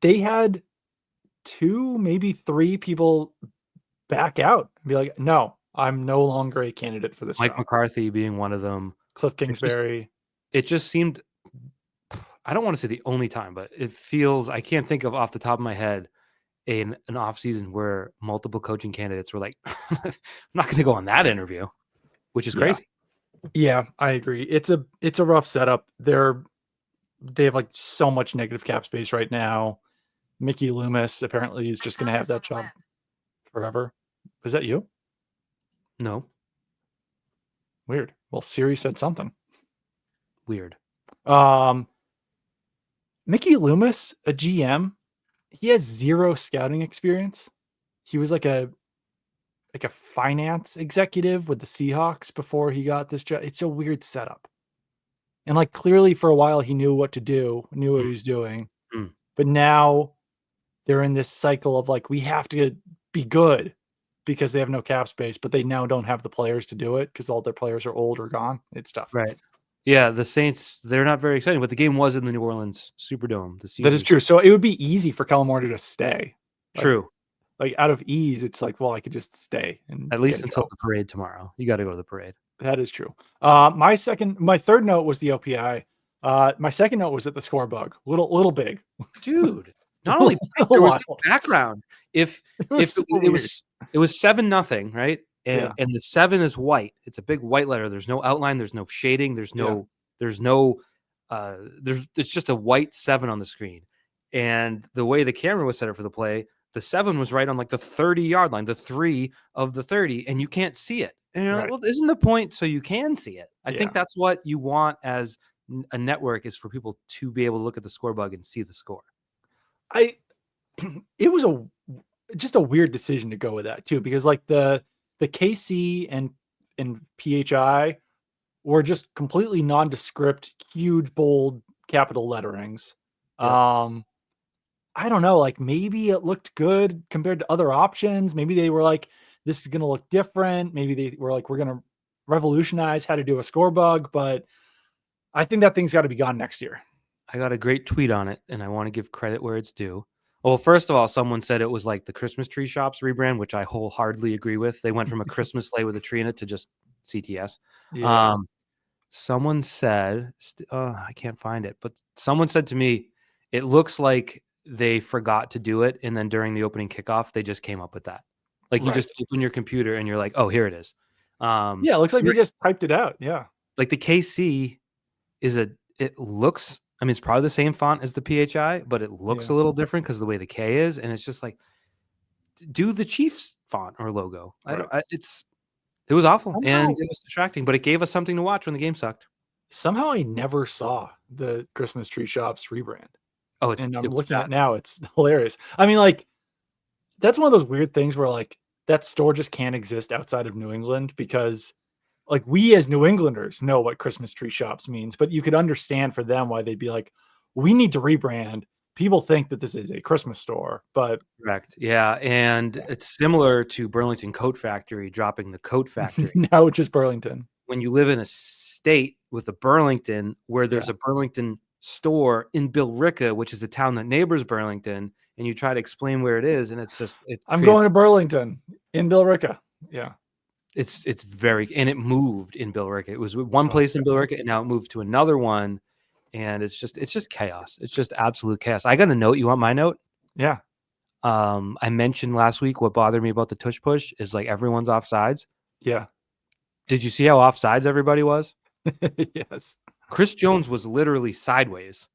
A: They had 2, maybe 3 people back out and be like, no, I'm no longer a candidate for this
B: Mike
A: job.
B: McCarthy being one of them.
A: Cliff Kingsbury.
B: It just seemed, I don't want to say the only time, but it feels, I can't think of off the top of my head an off season where multiple coaching candidates were like, I'm not going to go on that interview, which is crazy.
A: Yeah, I agree. It's a rough setup. They have like so much negative cap space right now. Mickey Loomis apparently is just going to have that job forever. Was that you?
B: No.
A: Weird. Well, Siri said something.
B: Weird.
A: Mickey Loomis, a GM, he has 0 scouting experience. He was like a finance executive with the Seahawks before he got this job. It's a weird setup. And like clearly for a while he knew what to do, knew what he was doing. But now they're in this cycle of like, we have to be good because they have no cap space, but they now don't have the players to do it because all their players are old or gone. It's tough.
B: Right. Yeah, the Saints, they're not very exciting, but the game was in the New Orleans Superdome.
A: That is true. So it would be easy for Kellen Moore to just stay.
B: True.
A: Like out of ease, it's like, well, I could just stay and
B: at least until the parade tomorrow. You got to go to the parade.
A: That is true. My third note was the OPI. My second note was at the score bug. Little big.
B: Dude, not only big, there was no
A: Wild.
B: background. If
A: It was so
B: it
A: weird.
B: was 7-0, right?
A: Yeah.
B: And the 7 is white. It's a big white letter. There's no outline, there's no shading, there's no it's just a white 7 on the screen. And the way the camera was set up for the play, the 7 was right on like the 30-yard line, the 3 of the 30, and you can't see it. And you're like,
A: Right.
B: well, isn't the point so you can see it? I
A: Yeah.
B: think that's what you want as a network, is for people to be able to look at the score bug and see the score.
A: It was just a weird decision to go with that too, because like the KC and PHI were just completely nondescript, huge, bold capital letterings.
B: Yep.
A: I don't know, like maybe it looked good compared to other options. Maybe they were like, this is going to look different. Maybe they were like, we're going to revolutionize how to do a score bug, but I think that thing's got to be gone next year.
B: I got a great tweet on it, and I want to give credit where it's due. Well, first of all, someone said it was like the Christmas tree shops rebrand, which I wholeheartedly agree with. They went from a Christmas sleigh with a tree in it to just CTS.
A: Yeah.
B: Someone said, I can't find it, but someone said to me, it looks like they forgot to do it, and then during the opening kickoff, they just came up with that. Like you just open your computer and you're like, oh, here it is.
A: Yeah, it looks like they just typed it out. Yeah.
B: Like the KC it looks, I mean, it's probably the same font as the PHI, but it looks a little different because of the way the K is, and it's just like, do the Chiefs font or logo. It was awful and it was distracting, but it gave us something to watch when the game sucked.
A: Somehow I never saw the Christmas tree shops rebrand.
B: Oh,
A: I'm looking at it now. It's hilarious. I mean, like, that's one of those weird things where like that store just can't exist outside of New England, because like we as New Englanders know what Christmas tree shops means, but you could understand for them why they'd be like, we need to rebrand. People think that this is a Christmas store, but
B: correct. Yeah. And it's similar to Burlington Coat Factory dropping the Coat Factory.
A: Now it's just Burlington.
B: When you live in a state with a Burlington where there's a Burlington store in Billerica, which is a town that neighbors Burlington, and you try to explain where it is, and it's just
A: I'm going to Burlington in Billerica. Yeah.
B: It's very, and it moved in Billerica. It was one place in Billerica, and now it moved to another one, and it's just chaos. It's just absolute chaos. I got a note. You want my note?
A: Yeah.
B: I mentioned last week what bothered me about the tush push is like everyone's offsides.
A: Yeah.
B: Did you see how offsides everybody was?
A: Yes.
B: Chris Jones was literally sideways.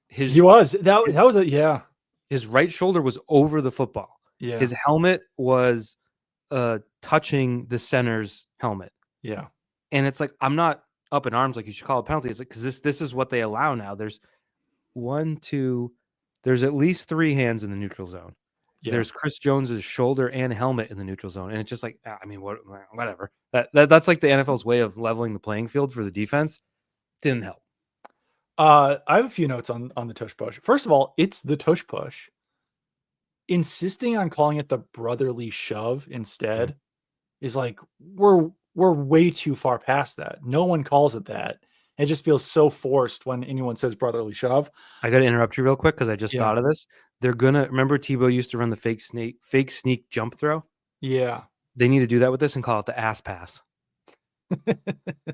A: He was. That was a
B: His right shoulder was over the football.
A: Yeah.
B: His helmet was touching the center's helmet.
A: Yeah.
B: And it's like, I'm not up in arms like you should call a penalty. It's like, because this is what they allow now. There's there's at least 3 hands in the neutral zone. Yeah. There's Chris Jones's shoulder and helmet in the neutral zone. And it's just like, I mean, whatever. That's like the NFL's way of leveling the playing field for the defense. Didn't help.
A: I have a few notes on the tush push. First of all, it's the tush push. Insisting on calling it the brotherly shove instead is like, we're way too far past that. No one calls it that. It just feels so forced when anyone says brotherly shove.
B: I got to interrupt you real quick because I just thought of this. They're gonna remember Tebow used to run the fake sneak jump throw.
A: Yeah,
B: they need to do that with this and call it the ass pass.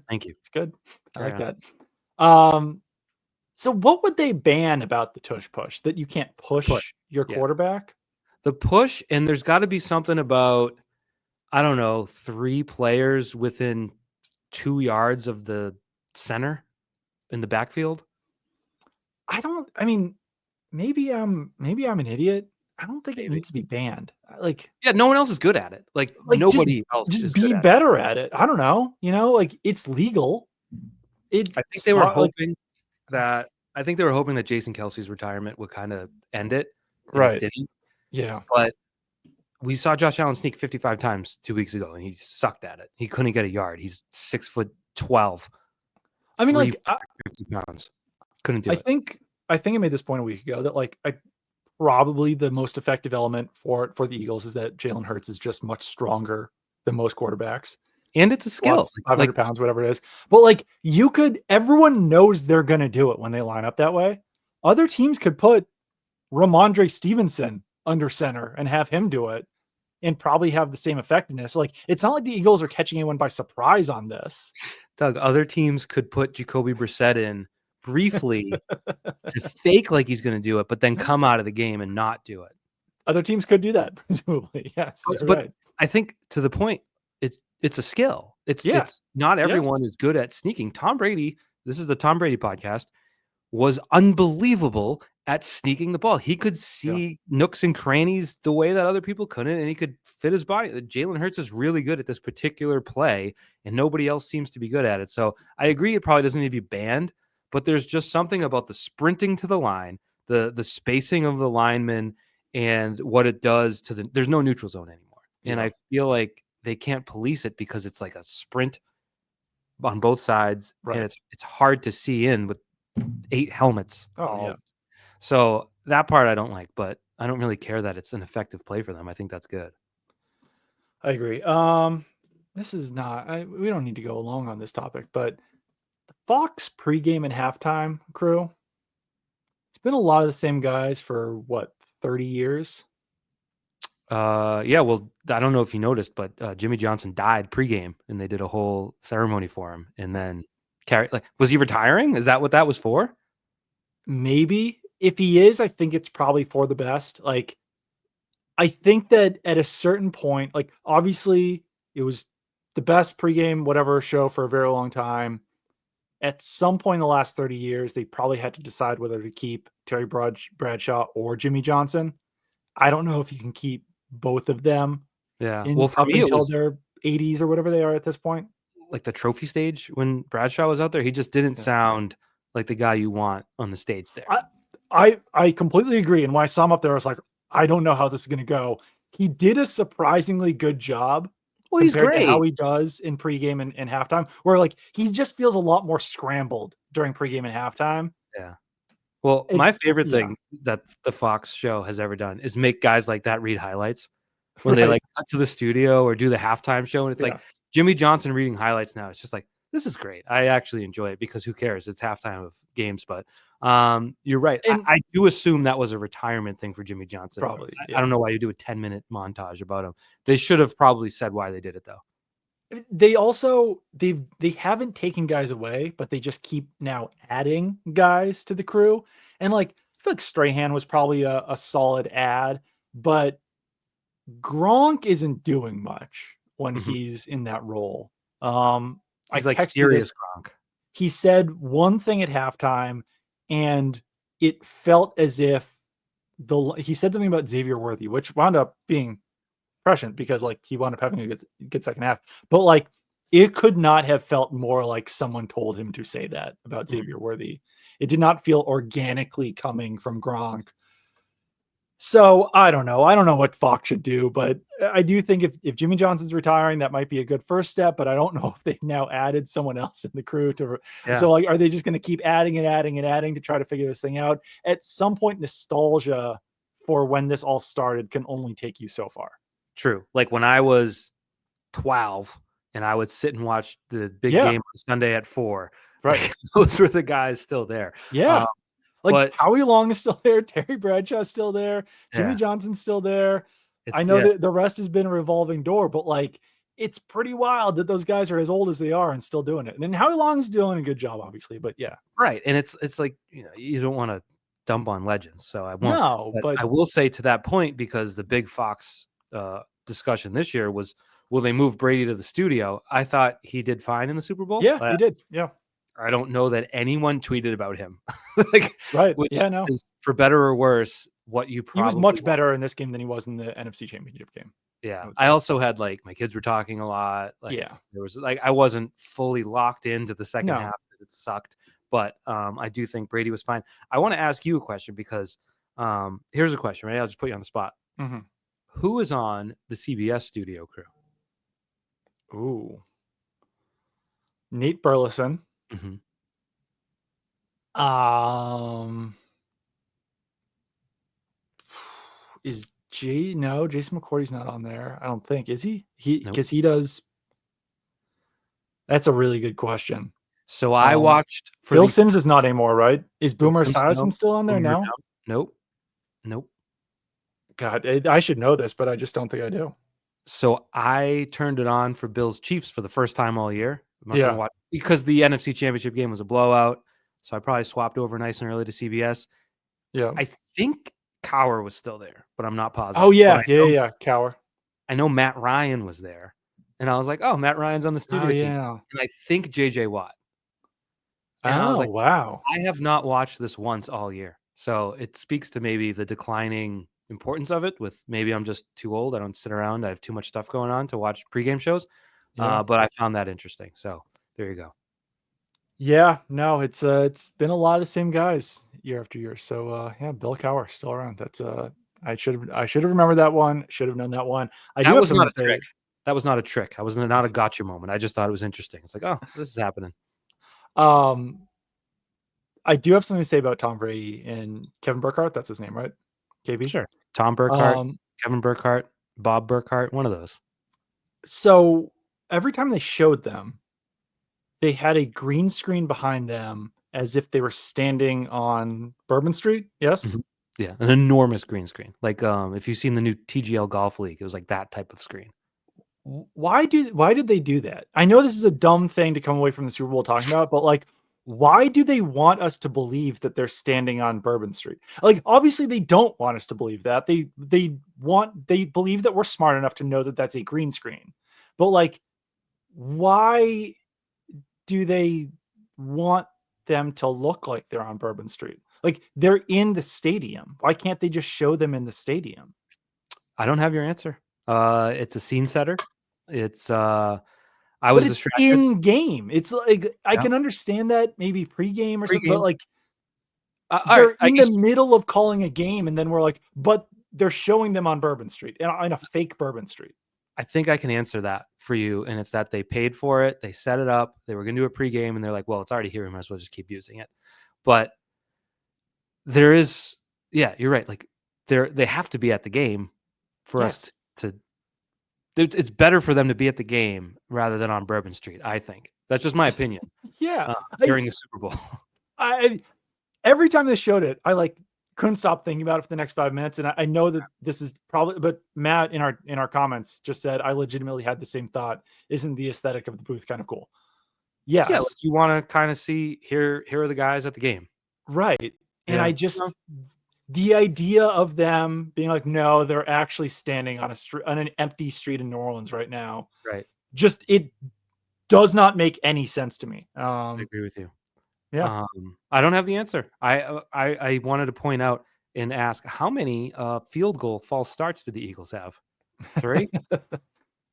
B: Thank you.
A: It's good. I like that. So what would they ban about the tush push? That you can't push your quarterback?
B: The push, and there's got to be something about, I don't know, 3 players within 2 yards of the center in the backfield.
A: I mean, maybe I'm an idiot. I don't think it needs to be banned. Like,
B: no one else is good at it. Like nobody else
A: just
B: is
A: be
B: good
A: better at it. I don't know. Like it's legal.
B: I think they were hoping that Jason Kelsey's retirement would kind of end it.
A: Right.
B: It didn't.
A: Yeah.
B: But we saw Josh Allen sneak 55 times 2 weeks ago, and he sucked at it. He couldn't get a yard. He's 6'12".
A: I mean, like
B: 50 pounds. Couldn't do it.
A: I think I made this point a week ago that probably the most effective element for the Eagles is that Jalen Hurts is just much stronger than most quarterbacks.
B: And it's a skill.
A: 500 pounds, whatever it is. But everyone knows they're going to do it when they line up that way. Other teams could put Ramondre Stevenson under center and have him do it and probably have the same effectiveness. It's not like the Eagles are catching anyone by surprise on this.
B: Doug, other teams could put Jacoby Brissett in, briefly to fake like he's going to do it, but then come out of the game and not do it.
A: Other teams could do that, presumably. Yes, you're
B: But
A: right.
B: I think to the point, it's a skill. It's not everyone is good at sneaking. Tom Brady, this is the Tom Brady podcast, was unbelievable at sneaking the ball. He could see nooks and crannies the way that other people couldn't, and he could fit his body. Jalen Hurts is really good at this particular play, and nobody else seems to be good at it. So I agree it probably doesn't need to be banned, but there's just something about the sprinting to the line, the spacing of the linemen, and what it does to the – there's no neutral zone anymore. And I feel like they can't police it because it's like a sprint on both sides, and it's hard to see in with 8 helmets. So that part I don't like, but I don't really care that it's an effective play for them. I think that's good.
A: I agree. This is not. We don't need to go long on this topic, but the Fox pregame and halftime crew. It's been a lot of the same guys for what 30 years.
B: Yeah, well, I don't know if you noticed, but Jimmy Johnson died pregame, and they did a whole ceremony for him, and then was he retiring? Is that what that was for?
A: Maybe. If he is, I think it's probably for the best. Like, I think that at a certain point, like obviously it was the best pregame whatever show for a very long time. At some point in the last 30 years, they probably had to decide whether to keep Terry Bradshaw or Jimmy Johnson. I don't know if you can keep both of them.
B: Yeah. Well, for
A: up
B: me,
A: until
B: it was
A: their 80s or whatever they are at this point.
B: Like the trophy stage when Bradshaw was out there, he just didn't sound like the guy you want on the stage there.
A: I completely agree. And when I saw him up there, I was like, I don't know how this is going to go. He did a surprisingly good job.
B: Well, he's
A: compared
B: great.
A: to how he does in pregame and halftime, where like he just feels a lot more scrambled during pregame and halftime.
B: Yeah. Well, my favorite thing that the Fox show has ever done is make guys like that read highlights when they like cut to the studio or do the halftime show. And it's like Jimmy Johnson reading highlights now. It's just like, this is great. I actually enjoy it because who cares? It's halftime of games. But you're right. And I do assume that was a retirement thing for Jimmy Johnson.
A: Probably.
B: I don't know why you do a 10-minute montage about him. They should have probably said why they did it, though.
A: They also they haven't taken guys away, but they just keep now adding guys to the crew. And like I feel like Strahan was probably a solid add, but Gronk isn't doing much when he's in that role.
B: He's like serious Gronk.
A: He said one thing at halftime, and it felt as if he said something about Xavier Worthy, which wound up being prescient because like he wound up having a good second half. But like it could not have felt more like someone told him to say that about Xavier Worthy. It did not feel organically coming from Gronk. So I don't know. I don't know what Fox should do, but I do think if Jimmy Johnson's retiring, that might be a good first step. But I don't know if they've now added someone else in the crew to. Yeah. So like, are they just going to keep adding and adding and adding to try to figure this thing out? At some point, nostalgia for when this all started can only take you so far.
B: True. Like when I was 12 and I would sit and watch the big game on Sunday at 4.
A: Right.
B: Those were the guys still there.
A: Yeah. Like Howie Long is still there. Terry Bradshaw is still there. Jimmy Johnson's still there. I know that the rest has been a revolving door, but like it's pretty wild that those guys are as old as they are and still doing it. And then Howie Long's doing a good job, obviously. But yeah,
B: right. And it's like you don't want to dump on legends, so I won't.
A: No, but
B: I will say to that point, because the big Fox discussion this year was, will they move Brady to the studio? I thought he did fine in the Super Bowl.
A: Yeah, he did. Yeah.
B: I don't know that anyone tweeted about him. Which is, for better or worse, what you probably.
A: He was much better in this game than he was in the NFC Championship game.
B: Yeah. I also had like my kids were talking a lot. Like, there was like I wasn't fully locked into the second half because it sucked. But I do think Brady was fine. I want to ask you a question because here's a question, right? I'll just put you on the spot.
A: Mm-hmm.
B: Who is on the CBS studio crew?
A: Ooh. Nate Burleson.
B: Mm-hmm.
A: Is Jason McCourty's not on there. I don't think. Is he? Because he does. That's a really good question.
B: So I watched.
A: Phil Simms is not anymore, right? Is Boomer Esiason still on there now?
B: Nope.
A: God, I should know this, but I just don't think I do.
B: So I turned it on for Bills Chiefs for the first time all year. Because the NFC Championship game was a blowout. so I probably swapped over nice and early to CBS.
A: Yeah.
B: I think Cower was still there, but I'm not positive.
A: Oh
B: But
A: yeah, yeah. Cower.
B: I know Matt Ryan was there, and I was like, "Oh, Matt Ryan's on the
A: Oh
B: studio team,"
A: yeah.
B: and I think JJ Watt, and I was
A: Oh
B: like,
A: wow.
B: I have not watched this once all year, so it speaks to maybe the declining importance of it. With maybe I'm just too old. I don't sit around. I have too much stuff going on to watch pregame shows.
A: Yeah.
B: But I found that interesting. So there you go.
A: Yeah, no, it's been a lot of the same guys year after year. So yeah, Bill Cowher still around. That's I should have remembered that one. Should have known that one. I do
B: That
A: have
B: was
A: something
B: not
A: to
B: a trick.
A: say.
B: That was not a trick. I was not a gotcha moment. I just thought it was interesting. It's like, oh, this is happening.
A: Um, I do have something to say about Tom Brady and Kevin Burkhardt. That's his name, right? KB.
B: Sure. Tom Burkhart,
A: Um,
B: Kevin Burkhart, Bob Burkhart, one of those.
A: so every time they showed them, they had a green screen behind them as if they were standing on Bourbon Street. Yes.
B: Mhm. Yeah, an enormous green screen. Like, if you've seen the new TGL Golf League, it was like that type of screen.
A: Why did they do that? I know this is a dumb thing to come away from the Super Bowl talking about, but like, why do they want us to believe that they're standing on Bourbon Street? Like, obviously they don't want us to believe that. They believe that we're smart enough to know that that's a green screen. But like, why do they want them to look like they're on Bourbon Street? Like, they're in the stadium. Why can't they just show them in the stadium?
B: I don't have your answer. It's a scene setter. It's I
A: But
B: was
A: it's
B: distracted.
A: in game. It's like I
B: Yeah.
A: can understand that maybe pregame or something, but
B: Pregame.
A: like
B: All right.
A: they're
B: I
A: in the
B: guess
A: middle of calling a game, and then we're like, but they're showing them on Bourbon Street in a fake Bourbon Street.
B: I think I can answer that for you, and it's that they paid for it. They set it up. They were going to do a pregame, and they're like, "Well, it's already here. We might as well just keep using it." But there is, yeah, you're right. Like they have to be at the game for us
A: Yes.
B: to. It's better for them to be at the game rather than on Bourbon Street. I think that's just my opinion.
A: Yeah.
B: During the Super Bowl.
A: I every time they showed it, I like couldn't stop thinking about it for the next 5 minutes. And I know that this is probably, but Matt in our comments just said I legitimately had the same thought. Isn't the aesthetic of the booth kind of cool?
B: Yeah, like
A: Yes.
B: you want to kind of see here are the guys at the game.
A: Right. And
B: Yeah.
A: I just the idea of them being like, no, they're actually standing on a street on an empty street in New Orleans right now.
B: Right.
A: Just it does not make any sense to me.
B: I agree with you.
A: Yeah.
B: I don't have the answer. I wanted to point out and ask how many field goal false starts did the Eagles have? 3?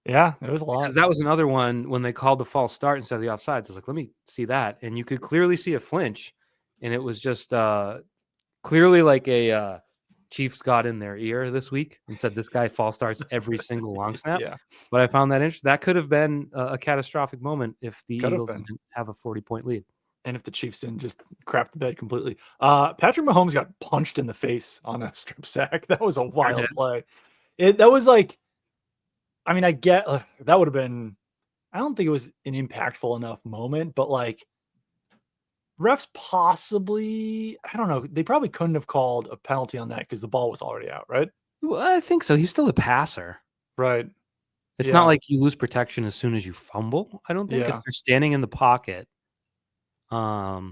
A: Yeah, it was a lot.
B: Because that was another one when they called the false start instead of the offsides. I was like, let me see that. And you could clearly see a flinch. And it was just clearly like a Chiefs got in their ear this week and said this guy false starts every single long snap.
A: Yeah.
B: But I found that interesting. That could have been a catastrophic moment if the
A: Could have
B: Eagles
A: been.
B: didn't have a 40-point lead.
A: And if the Chiefs didn't just crap the bed completely. Patrick Mahomes got punched in the face on a strip sack. That was a wild play. That was like, I mean, I get that would have been, I don't think it was an impactful enough moment, but like refs possibly, I don't know, they probably couldn't have called a penalty on that because the ball was already out, right?
B: Well, I think so. He's still a passer.
A: Right.
B: It's
A: Yeah.
B: not like you lose protection as soon as you fumble. I don't think if
A: Yeah.
B: they're standing in the pocket, that
A: I was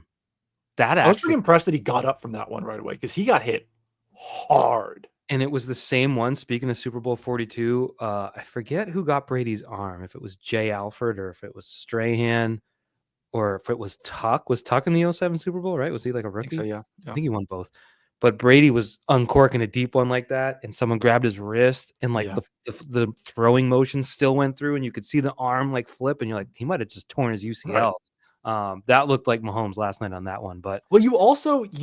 A: pretty
B: actually,
A: impressed that he got up from that one right away because he got hit hard.
B: and it was the same one. Speaking of Super Bowl 42, I forget who got Brady's arm. If it was Jay Alford or if it was Strahan or if it was Tuck. Was Tuck in the 07 Super Bowl? Right? Was he like a
A: I
B: rookie?
A: think so, yeah.
B: I think he won both. But Brady was uncorking a deep one like that, and someone grabbed his wrist, and like
A: Yeah.
B: the throwing motion still went through, and you could see the arm like flip, and you're like, he might have just torn his UCL. That looked like Mahomes last night on that one. But
A: Well, you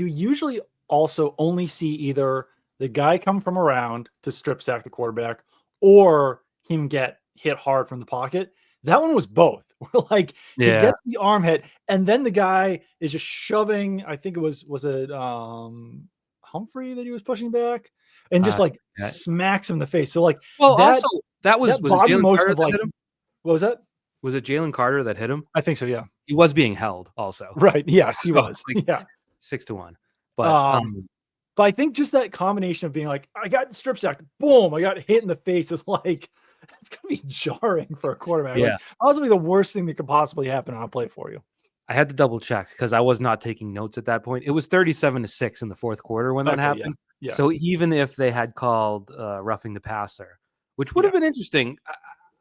A: usually also only see either the guy come from around to strip sack the quarterback or him get hit hard from the pocket. That one was both. Like he
B: yeah,
A: gets the arm hit, and then the guy is just shoving. I think it was it Humphrey that he was pushing back, and just like smacks him in the face. So like
B: well,
A: that,
B: also that was it
A: body
B: Jalen
A: motion
B: Carter
A: of
B: that
A: like,
B: hit him?
A: what was that?
B: Was it Jalen Carter that hit him?
A: I think so. Yeah.
B: He was being held also.
A: Right. Yes, he
B: So
A: was.
B: it's like
A: Yeah.
B: 6-1. But
A: But I think just that combination of being like, I got strip sacked, boom, I got hit in the face is like, it's gonna be jarring for a quarterback.
B: Yeah.
A: Like, possibly the worst thing that could possibly happen on a play for you.
B: I had to double check because I was not taking notes at that point. It was 37-6 in the fourth quarter when that
A: Okay, yeah,
B: happened.
A: yeah,
B: So even if they had called roughing the passer, which would
A: yeah.
B: have been interesting,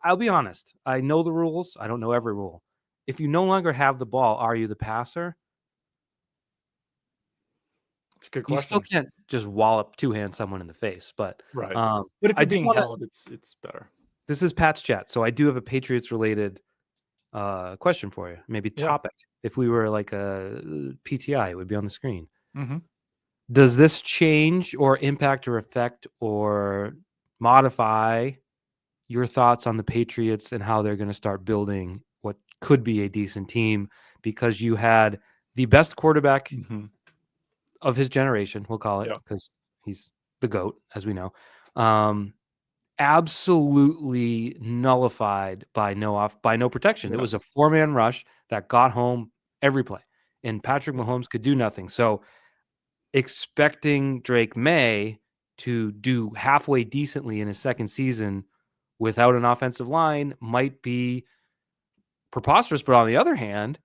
B: I'll be honest. I know the rules. I don't know every rule. If you no longer have the ball, are you the passer?
A: It's a good
B: You still
A: question.
B: can't just wallop two-hand someone in the face. But
A: Right. But if
B: I
A: you're
B: do
A: being
B: want to.
A: held, it's better.
B: This is Pat's chat, so I do have a Patriots related question for you. Maybe
A: Yeah.
B: topic. If we were like a PTI, it would be on the screen.
A: Mm-hmm.
B: Does this change or impact or affect or modify your thoughts on the Patriots and how they're going to start building what could be a decent team? Because you had the best quarterback
A: Mm-hmm.
B: of his generation, we'll call it,
A: Yeah.
B: because he's the GOAT, as we know. Absolutely nullified by no protection. It
A: Yeah.
B: was a 4-man rush that got home every play, and Patrick Mahomes could do nothing. So expecting Drake May to do halfway decently in his second season without an offensive line might be preposterous. But on the other hand,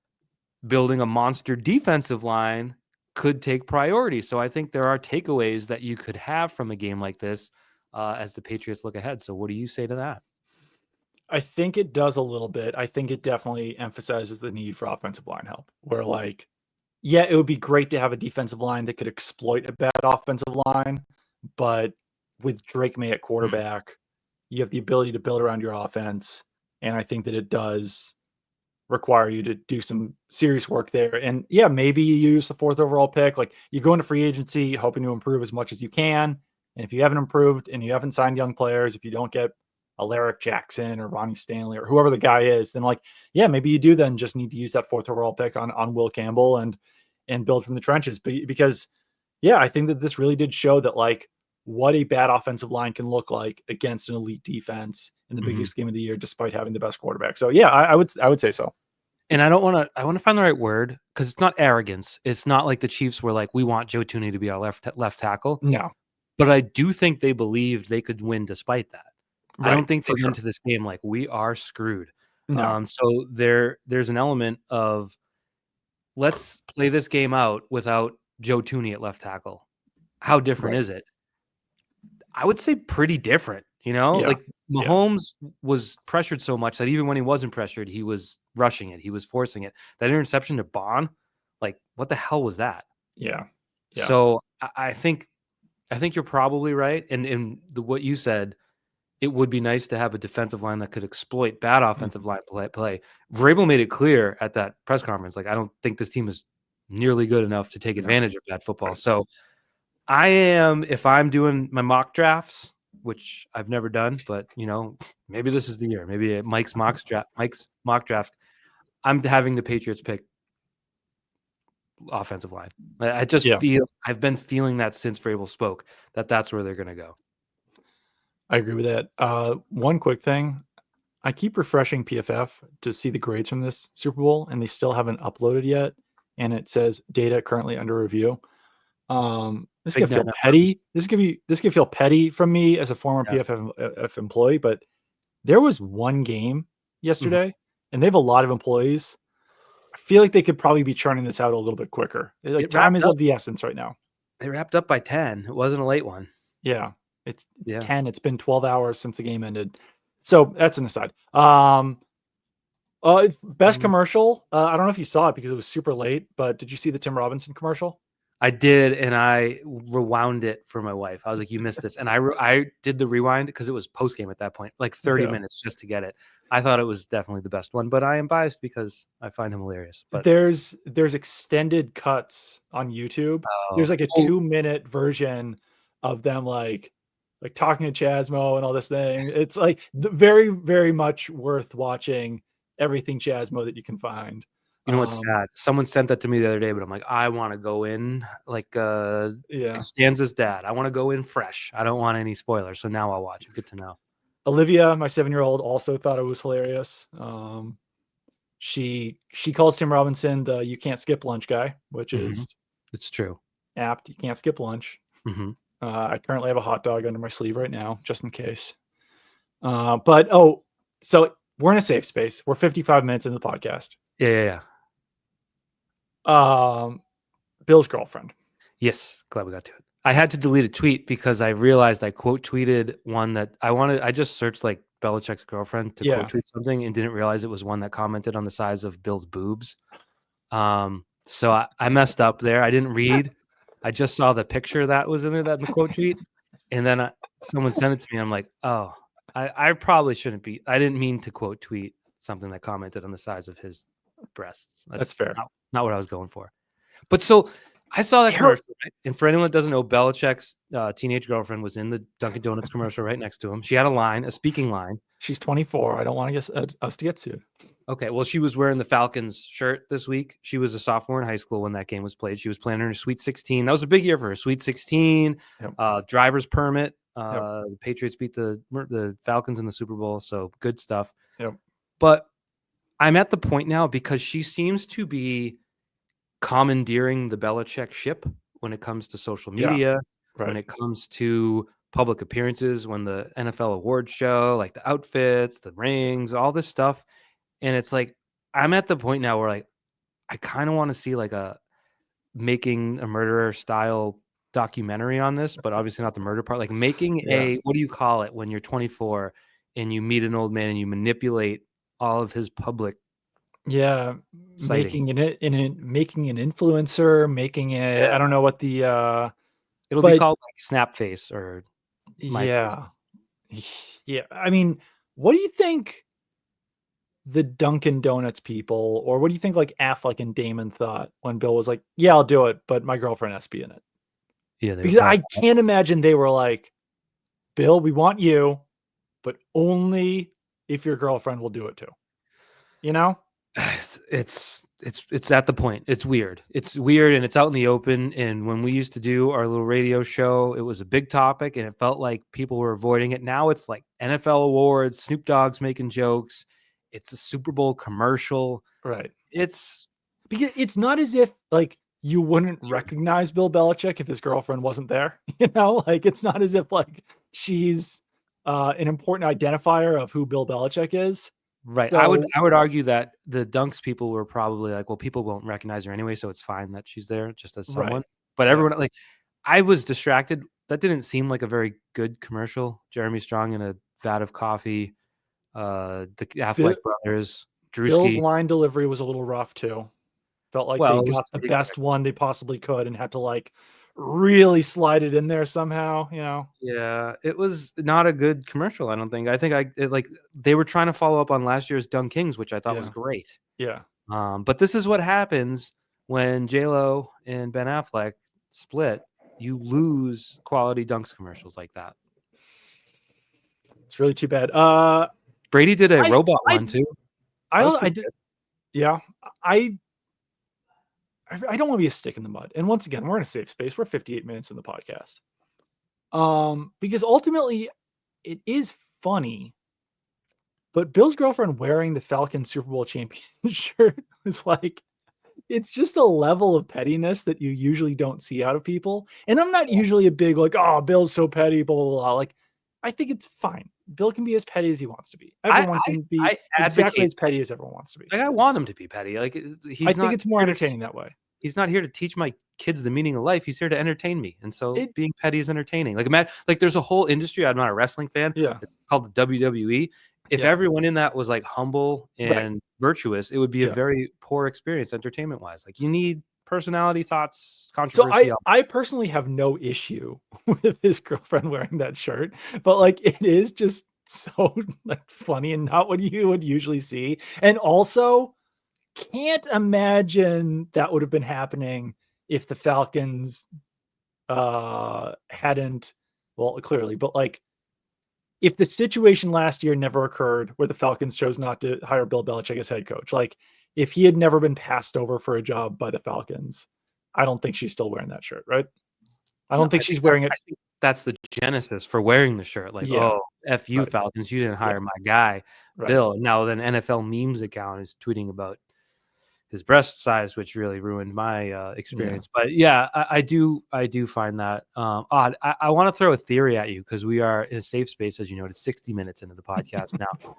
B: building a monster defensive line could take priority. So I think there are takeaways that you could have from a game like this as the Patriots look ahead. So what do you say to that?
A: I think it does a little bit. I think it definitely emphasizes the need for offensive line help. Where like, yeah, it would be great to have a defensive line that could exploit a bad offensive line, but with Drake May at quarterback, you have the ability to build around your offense, and I think that it does require you to do some serious work there. And yeah, maybe you use the 4th overall pick. Like you go into free agency hoping to improve as much as you can. And if you haven't improved and you haven't signed young players, if you don't get Alaric Jackson or Ronnie Stanley or whoever the guy is, then like, yeah, maybe you do then just need to use that 4th overall pick on Will Campbell and build from the trenches. But because yeah, I think that this really did show that like what a bad offensive line can look like against an elite defense in the
B: Mm-hmm.
A: biggest game of the year, despite having the best quarterback. So yeah, I would say so.
B: And I want to find the right word because it's not arrogance. It's not like the Chiefs were like, we want Joe Tooney to be our left tackle.
A: No,
B: But I do think they believed they could win despite that. I
A: right,
B: don't think they
A: for
B: went
A: sure.
B: into this game like we are screwed.
A: No,
B: So there's an element of let's play this game out without Joe Tooney at left tackle. How different
A: right.
B: is it? I would say pretty different. You know,
A: Yeah,
B: like
A: yeah,
B: Mahomes was pressured so much that even when he wasn't pressured, he was rushing it. He was forcing it. That interception to Bond, like what the hell was that?
A: yeah, yeah.
B: So I think you're probably right. And in what you said, it would be nice to have a defensive line that could exploit bad offensive
A: Mhm.
B: line play. Vrabel made it clear at that press conference, like I don't think this team is nearly good enough to take
A: No,
B: advantage of bad football.
A: right.
B: So I am, if I'm doing my mock drafts, which I've never done, but you know, maybe this is the year. Maybe Mike's mock draft. I'm having the Patriots pick offensive line. I just
A: Yeah,
B: feel I've been feeling that since Vrabel spoke that that's where they're going to go.
A: I agree with that. One quick thing. I keep refreshing PFF to see the grades from this Super Bowl, and they still haven't uploaded yet. And it says data currently under review. This
B: Big
A: could
B: net
A: feel
B: numbers.
A: petty. This could feel petty from me as a former
B: Yeah.
A: PFF employee, but there was one game
B: Mhm.
A: yesterday, and they have a lot of employees. I feel like they could probably be churning this out a little bit quicker. Like
B: It
A: time
B: wrapped
A: is
B: up.
A: of the essence right now.
B: They wrapped up by 10. It wasn't a late one.
A: Yeah. It's
B: Yeah.
A: 10. It's been 12 hours since the game ended. So that's an aside. Best
B: Mm.
A: commercial. I don't know if you saw it because it was super late, but did you see the Tim Robinson commercial?
B: I did, and I rewound it for my wife. I was like, "You missed this," and I did the rewind because it was post game at that point, like 30
A: Yeah.
B: minutes just to get it. I thought it was definitely the best one, but I am biased because I find him hilarious. But
A: There's extended cuts on YouTube. There's like a
B: oh,
A: 2-minute version of them like talking to Chasmo and all this thing. It's like very, very much worth watching everything Chasmo that you can find.
B: you know what's
A: Um,
B: sad? Someone sent that to me the other day, but I'm like, I want to go in like
A: yeah.
B: Costanza's dad. I want to go in fresh. I don't want any spoilers. So now I'll watch it. Good to know.
A: Olivia, my 7-year-old, also thought it was hilarious. She calls Tim Robinson the "you can't skip lunch" guy, which
B: Hmm.
A: is
B: It's true.
A: apt. You can't skip lunch.
B: Hmm.
A: I currently have a hot dog under my sleeve right now, just in case. But so we're in a safe space. We're 55 minutes into the podcast.
B: Yeah, yeah, yeah.
A: Bill's girlfriend.
B: Yes, glad we got to it. I had to delete a tweet because I realized I quote tweeted one that I just searched like Belichick's girlfriend to quote tweet something and didn't realize it was one that commented on the size of Bill's boobs. So I messed up there. I didn't read. I just saw the picture that was in there, that in the quote tweet, and then someone sent it to me. I'm like, oh, I probably shouldn't be. I didn't mean to quote tweet something that commented on the size of his breasts.
A: That's fair.
B: Not what I was going for. But so I saw that commercial, right? And for anyone that doesn't know, Belichick's teenage girlfriend was in the Dunkin' Donuts commercial right next to him. She had a speaking line.
A: She's 24. I don't want to get us to get sued.
B: Okay, well, she was wearing the Falcons shirt this week. She was a sophomore in high school when that game was played. She was playing her Sweet 16. That was a big year for her. Sweet 16, driver's permit. The Patriots beat the Falcons in the Super Bowl, so good stuff.
A: Yep.
B: But I'm at the point now because she seems to be commandeering the Belichick ship when it comes to social media, when it comes to public appearances, when the NFL awards show, like the outfits, the rings, all this stuff. And it's like, I'm at the point now where like, I kind of want to see like a Making a Murderer style documentary on this, but obviously not the murder part, like making what do you call it when you're 24 and you meet an old man and you manipulate all of his public sightings.
A: making an influencer, making it I don't know what the
B: it'll be called like Snapface or
A: MyFace. Yeah. I mean, what do you think the Dunkin' Donuts people, or what do you think like Affleck and Damon thought when Bill was like, yeah, I'll do it, but my girlfriend has to be in it?
B: Yeah,
A: because I can't imagine they were like, Bill, we want you, but only if your girlfriend will do it too. You know?
B: It's at the point. It's weird. It's weird, and it's out in the open. And when we used to do our little radio show, it was a big topic, and it felt like people were avoiding it. Now it's like NFL awards, Snoop Dogg's making jokes. It's a Super Bowl commercial.
A: Right.
B: It's
A: because it's not as if like you wouldn't recognize Bill Belichick if his girlfriend wasn't there. You know, like it's not as if like she's an important identifier of who Bill Belichick is.
B: Right. So, I would argue that the Dunks people were probably like, well, people won't recognize her anyway, so it's fine that she's there just as someone. Right. But everyone like, I was distracted. That didn't seem like a very good commercial. Jeremy Strong in a vat of coffee. The Affleck brothers. Drewski.
A: Bill's line delivery was a little rough too. Felt like they got the best one they possibly could and had to like really slide it in there somehow, you know?
B: Yeah, it was not a good commercial, I don't think. I think they were trying to follow up on last year's Dunk Kings, which I thought was great.
A: Yeah.
B: But this is what happens when J-Lo and Ben Affleck split. You lose quality Dunks commercials like that.
A: It's really too bad.
B: Brady did a robot one too.
A: I did. Yeah. I don't want to be a stick in the mud. And once again, we're in a safe space. We're 58 minutes in the podcast. Because ultimately it is funny, but Bill's girlfriend wearing the Falcons Super Bowl champion shirt is like, it's just a level of pettiness that you usually don't see out of people. And I'm not usually a big like, oh, Bill's so petty, blah, blah, blah. Like, I think it's fine. Bill can be as petty as he wants to be. Everyone can be exactly as petty as everyone wants to be.
B: Like, I want him to be petty. Like,
A: I think it's more entertaining that way.
B: He's not here to teach my kids the meaning of life. He's here to entertain me. And so being petty is entertaining. Like there's a whole industry. I'm not a wrestling fan.
A: Yeah.
B: It's called the WWE. If everyone in that was like humble and virtuous, it would be a very poor experience entertainment wise. Like you need personality, thoughts, controversy.
A: So I personally have no issue with his girlfriend wearing that shirt, but like it is just so like funny and not what you would usually see. And also can't imagine that would have been happening if the Falcons hadn't, well, clearly, but like if the situation last year never occurred where the Falcons chose not to hire Bill Belichick as head coach, like if he had never been passed over for a job by the Falcons, I don't think she's still wearing that shirt, right? I don't think she's wearing it.
B: I think that's the genesis for wearing the shirt. Like, oh, F you, Falcons, you didn't hire my guy, Bill. Now then NFL memes account is tweeting about his breast size, which really ruined my experience. But I do find that odd. I want to throw a theory at you because we are in a safe space, as you know. It's 60 minutes into the podcast now.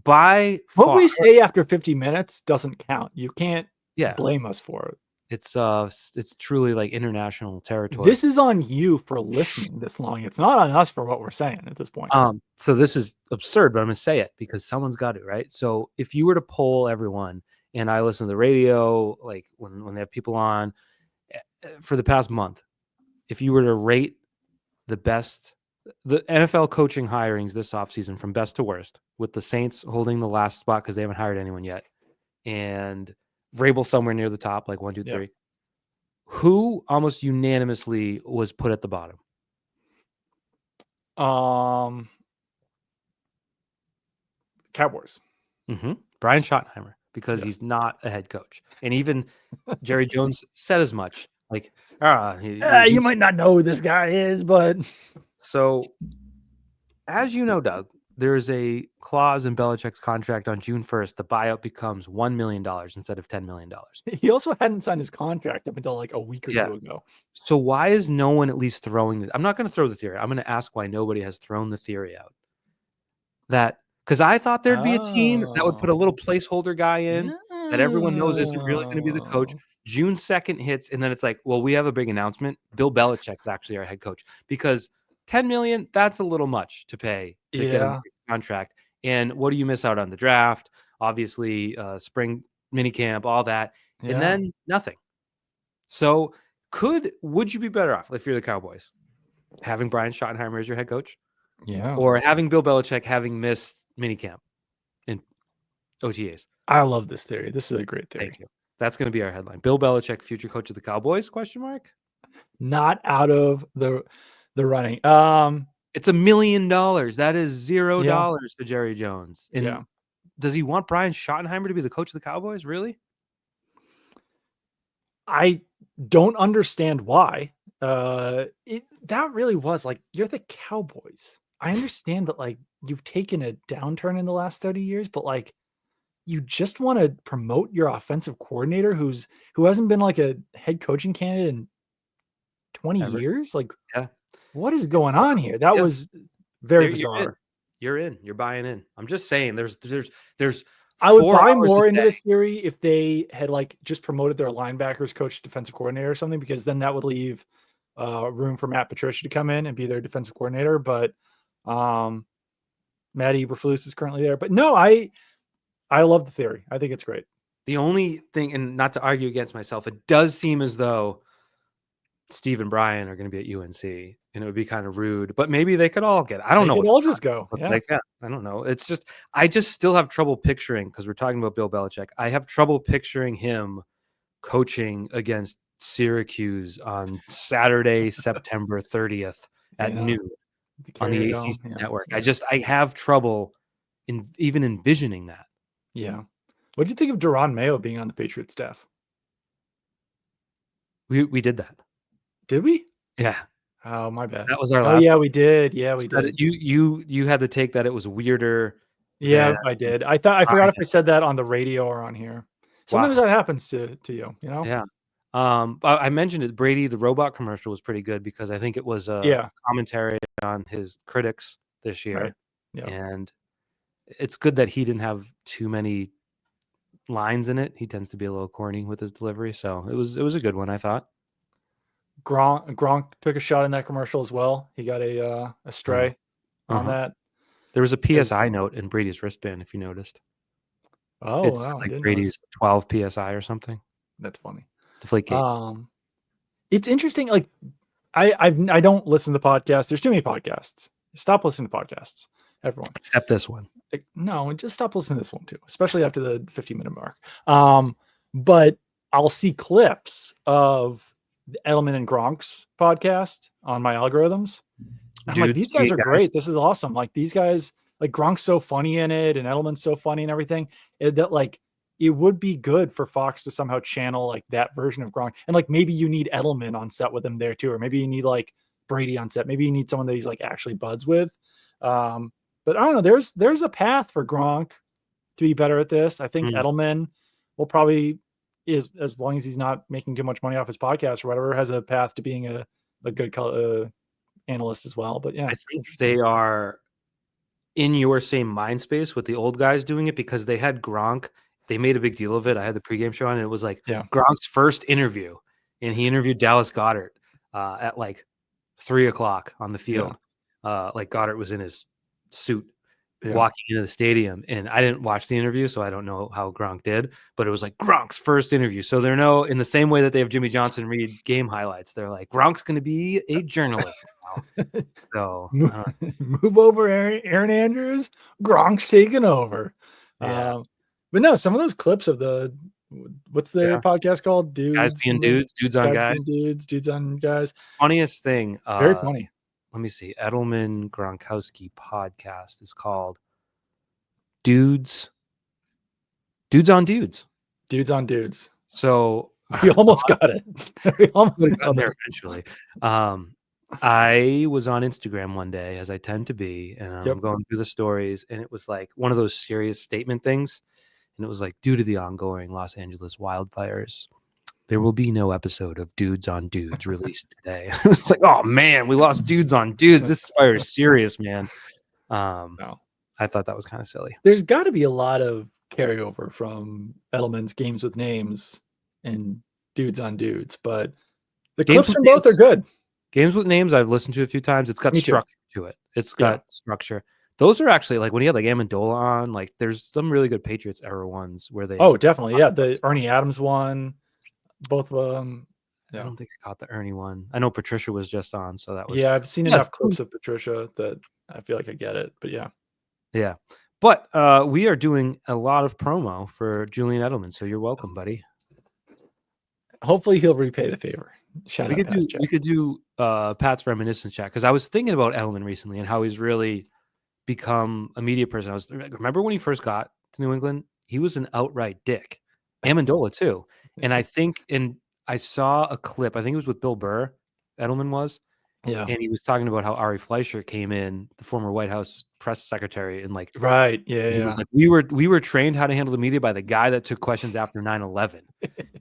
B: By
A: what we say after 50 minutes doesn't count. You can't
B: Yeah.
A: blame us for it.
B: It's truly like international territory.
A: This is on you for listening this long. It's not on us for what we're saying at this point.
B: So this is absurd, but I'm gonna say it because someone's got it, right? So if you were to poll everyone, and I listen to the radio, like when they have people on for the past month, if you were to rate the NFL coaching hirings this offseason from best to worst, with the Saints holding the last spot because they haven't hired anyone yet, and Vrabel somewhere near the top, like 1, 2, 3. Who almost unanimously was put at the bottom?
A: Cowboys.
B: Brian Schottenheimer, because he's not a head coach. And even Jerry Jones said as much. Like,
A: you might not know who this guy is, but
B: so as you know, Doug, there's a clause in Belichick's contract on June 1st. The buyout becomes $1 million instead of $10 million.
A: He also hadn't signed his contract up until like a week or two ago.
B: So why is no one at least throwing this? I'm not going to throw the theory. I'm going to ask why nobody has thrown the theory out. That because I thought there'd be a team that would put a little placeholder guy in that everyone knows isn't really going to be the coach. June 2nd hits, and then it's like, well, we have a big announcement. Bill Belichick's actually our head coach, because $10 million, that's a little much to pay to get a contract. And what do you miss out on? The draft, obviously, spring minicamp, all that, and then nothing. So would you be better off if you're the Cowboys having Brian Schottenheimer as your head coach?
A: Yeah.
B: Or having Bill Belichick having missed minicamp in OTAs?
A: I love this theory. This is a great theory.
B: Thank you. That's going to be our headline. Bill Belichick, future coach of the Cowboys? ?
A: Not out of the running.
B: It's $1 million. That is $0 to Jerry Jones. And does he want Brian Schottenheimer to be the coach of the Cowboys? Really?
A: I don't understand why. That really was like, you're the Cowboys. I understand that like you've taken a downturn in the last 30 years, but like you just want to promote your offensive coordinator who hasn't been like a head coaching candidate in 20 years. Like, what is going on here? That was very bizarre.
B: You're in. You're buying in. I'm just saying there's
A: I would buy more into this theory if they had like just promoted their linebackers coach, defensive coordinator or something, because then that would leave room for Matt Patricia to come in and be their defensive coordinator. But Matt Eberflus is currently there. But no, I love the theory. I think it's great.
B: The only thing, and not to argue against myself, it does seem as though Steve and Brian are going to be at UNC, and it would be kind of rude, but maybe they could all get it. I don't know.
A: They could all just go.
B: I don't know. It's just, I just still have trouble picturing, because we're talking about Bill Belichick. I have trouble picturing him coaching against Syracuse on Saturday, September 30th at noon on the ACC network. I have trouble even envisioning that.
A: Yeah. What do you think of Duron Mayo being on the Patriots staff?
B: We did that.
A: Did we?
B: Yeah.
A: Oh, my bad.
B: That was our last.
A: Yeah, we did. Yeah, we did.
B: You had to take that. It was weirder.
A: Yeah, I did. I forgot if I said that on the radio or on here. Sometimes that happens to you, you know?
B: Yeah. I mentioned it. Brady, the robot commercial was pretty good, because I think it was a commentary on his critics this year.
A: Right. Yeah.
B: And it's good that he didn't have too many lines in it. He tends to be a little corny with his delivery. So it was a good one, I thought.
A: Gronk took a shot in that commercial as well. He got a stray on that.
B: There was a PSI note in Brady's wristband, if you noticed.
A: Oh,
B: it's like Brady's 12 PSI or something.
A: That's funny.
B: Deflategate.
A: It's interesting. Like, I don't listen to podcasts. There's too many podcasts. Stop listening to podcasts, everyone.
B: Except this one.
A: No, just stop listening to this one too, especially after the 15-minute mark. But I'll see clips of the Edelman and Gronk's podcast on my algorithms. I'm like, these guys are great. This is awesome. Like, these guys, like, Gronk's so funny in it, and Edelman's so funny and everything. That like, it would be good for Fox to somehow channel like that version of Gronk. And like, maybe you need Edelman on set with him there too, or maybe you need like Brady on set. Maybe you need someone that he's like actually buds with. But I don't know. There's a path for Gronk to be better at this. I think Edelman will probably, as long as he's not making too much money off his podcast or whatever, has a path to being a good analyst as well. But yeah,
B: I think they are in your same mind space with the old guys doing it, because they had Gronk they made a big deal of it. I had the pregame show on, and it was like
A: Yeah.
B: Gronk's first interview, and he interviewed Dallas Goedert at like 3:00 on the field. Like Goddard was in his suit walking into the stadium, and I didn't watch the interview, so I don't know how Gronk did, but it was like Gronk's first interview. So they're in the same way that they have Jimmy Johnson read game highlights, they're like, Gronk's going to be a journalist now. So
A: move over, Aaron Andrews. Gronk's taking over.
B: Yeah.
A: But no, some of those clips of what's their podcast called? Dudes
B: Guys being dudes, dudes on guys.
A: Dudes on guys.
B: Funniest thing.
A: Very funny.
B: Let me see. Edelman Gronkowski podcast is called Dudes on Dudes.
A: Dudes on Dudes.
B: So
A: we almost got it. We almost got
B: there eventually. I was on Instagram one day, as I tend to be, and I'm going through the stories, and it was like one of those serious statement things. And it was like, due to the ongoing Los Angeles wildfires, there will be no episode of Dudes on Dudes released today. It's like, oh man, we lost Dudes on Dudes. This fire is serious, man.
A: No.
B: I thought that was kind of silly.
A: There's got to be a lot of carryover from Edelman's Games with Names and Dudes on Dudes, but the clips from both are good.
B: Games with Names I've listened to a few times. It's got structure to it. It's got structure. Those are actually like when you had like Amendola on, like there's some really good Patriots era ones where they.
A: Oh, definitely. Yeah. The Ernie Adams one. Both of them.
B: I don't think I caught the Ernie one. I know Patricia was just on, so that was.
A: Yeah, I've seen enough clips of Patricia that I feel like I get it. But yeah.
B: Yeah. But we are doing a lot of promo for Julian Edelman, so you're welcome, buddy.
A: Hopefully he'll repay the favor.
B: We could do Pat's reminiscence chat, because I was thinking about Edelman recently and how he's really become a media person. Remember when he first got to New England, he was an outright dick. Amendola too. And I saw a clip, I think it was with Bill Burr, Edelman was.
A: Yeah.
B: And he was talking about how Ari Fleischer came in, the former White House press secretary, and like,
A: right. Yeah.
B: He was like, we were trained how to handle the media by the guy that took questions after 9/11.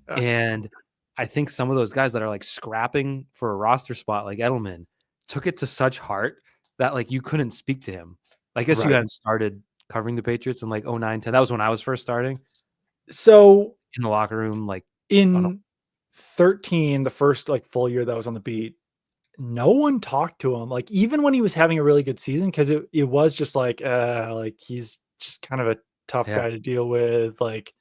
B: And I think some of those guys that are like scrapping for a roster spot like Edelman took it to such heart that like you couldn't speak to him. I guess you hadn't started covering the Patriots in like 09, 10. That was when I was first starting.
A: So
B: in the locker room, like
A: in 13, the first like full year that I was on the beat, no one talked to him. Like even when he was having a really good season, because it was just like he's just kind of a tough guy to deal with, like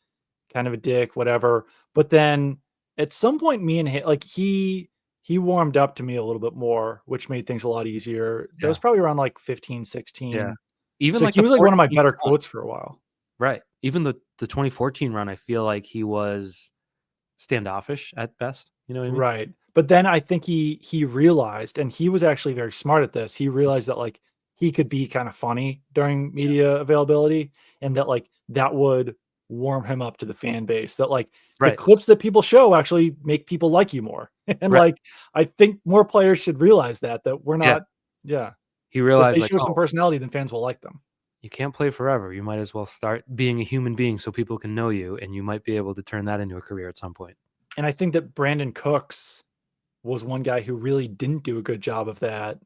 A: kind of a dick, whatever. But then at some point, me and him, like he warmed up to me a little bit more, which made things a lot easier. That was probably around like 15, 16.
B: Yeah. Even
A: so
B: like
A: he was like one of my better quotes for a while.
B: Right. Even the 2014 run, I feel like he was standoffish at best. You know what I mean?
A: Right. But then I think he realized, and he was actually very smart at this. He realized that like he could be kind of funny during media availability, and that like that would warm him up to the fan base, that like the clips that people show actually make people like you more. And like I think more players should realize that we're not
B: he realized
A: if they show some personality, then fans will like them.
B: You can't play forever. You might as well start being a human being so people can know you, and you might be able to turn that into a career at some point.
A: And I think that Brandon Cooks was one guy who really didn't do a good job of that,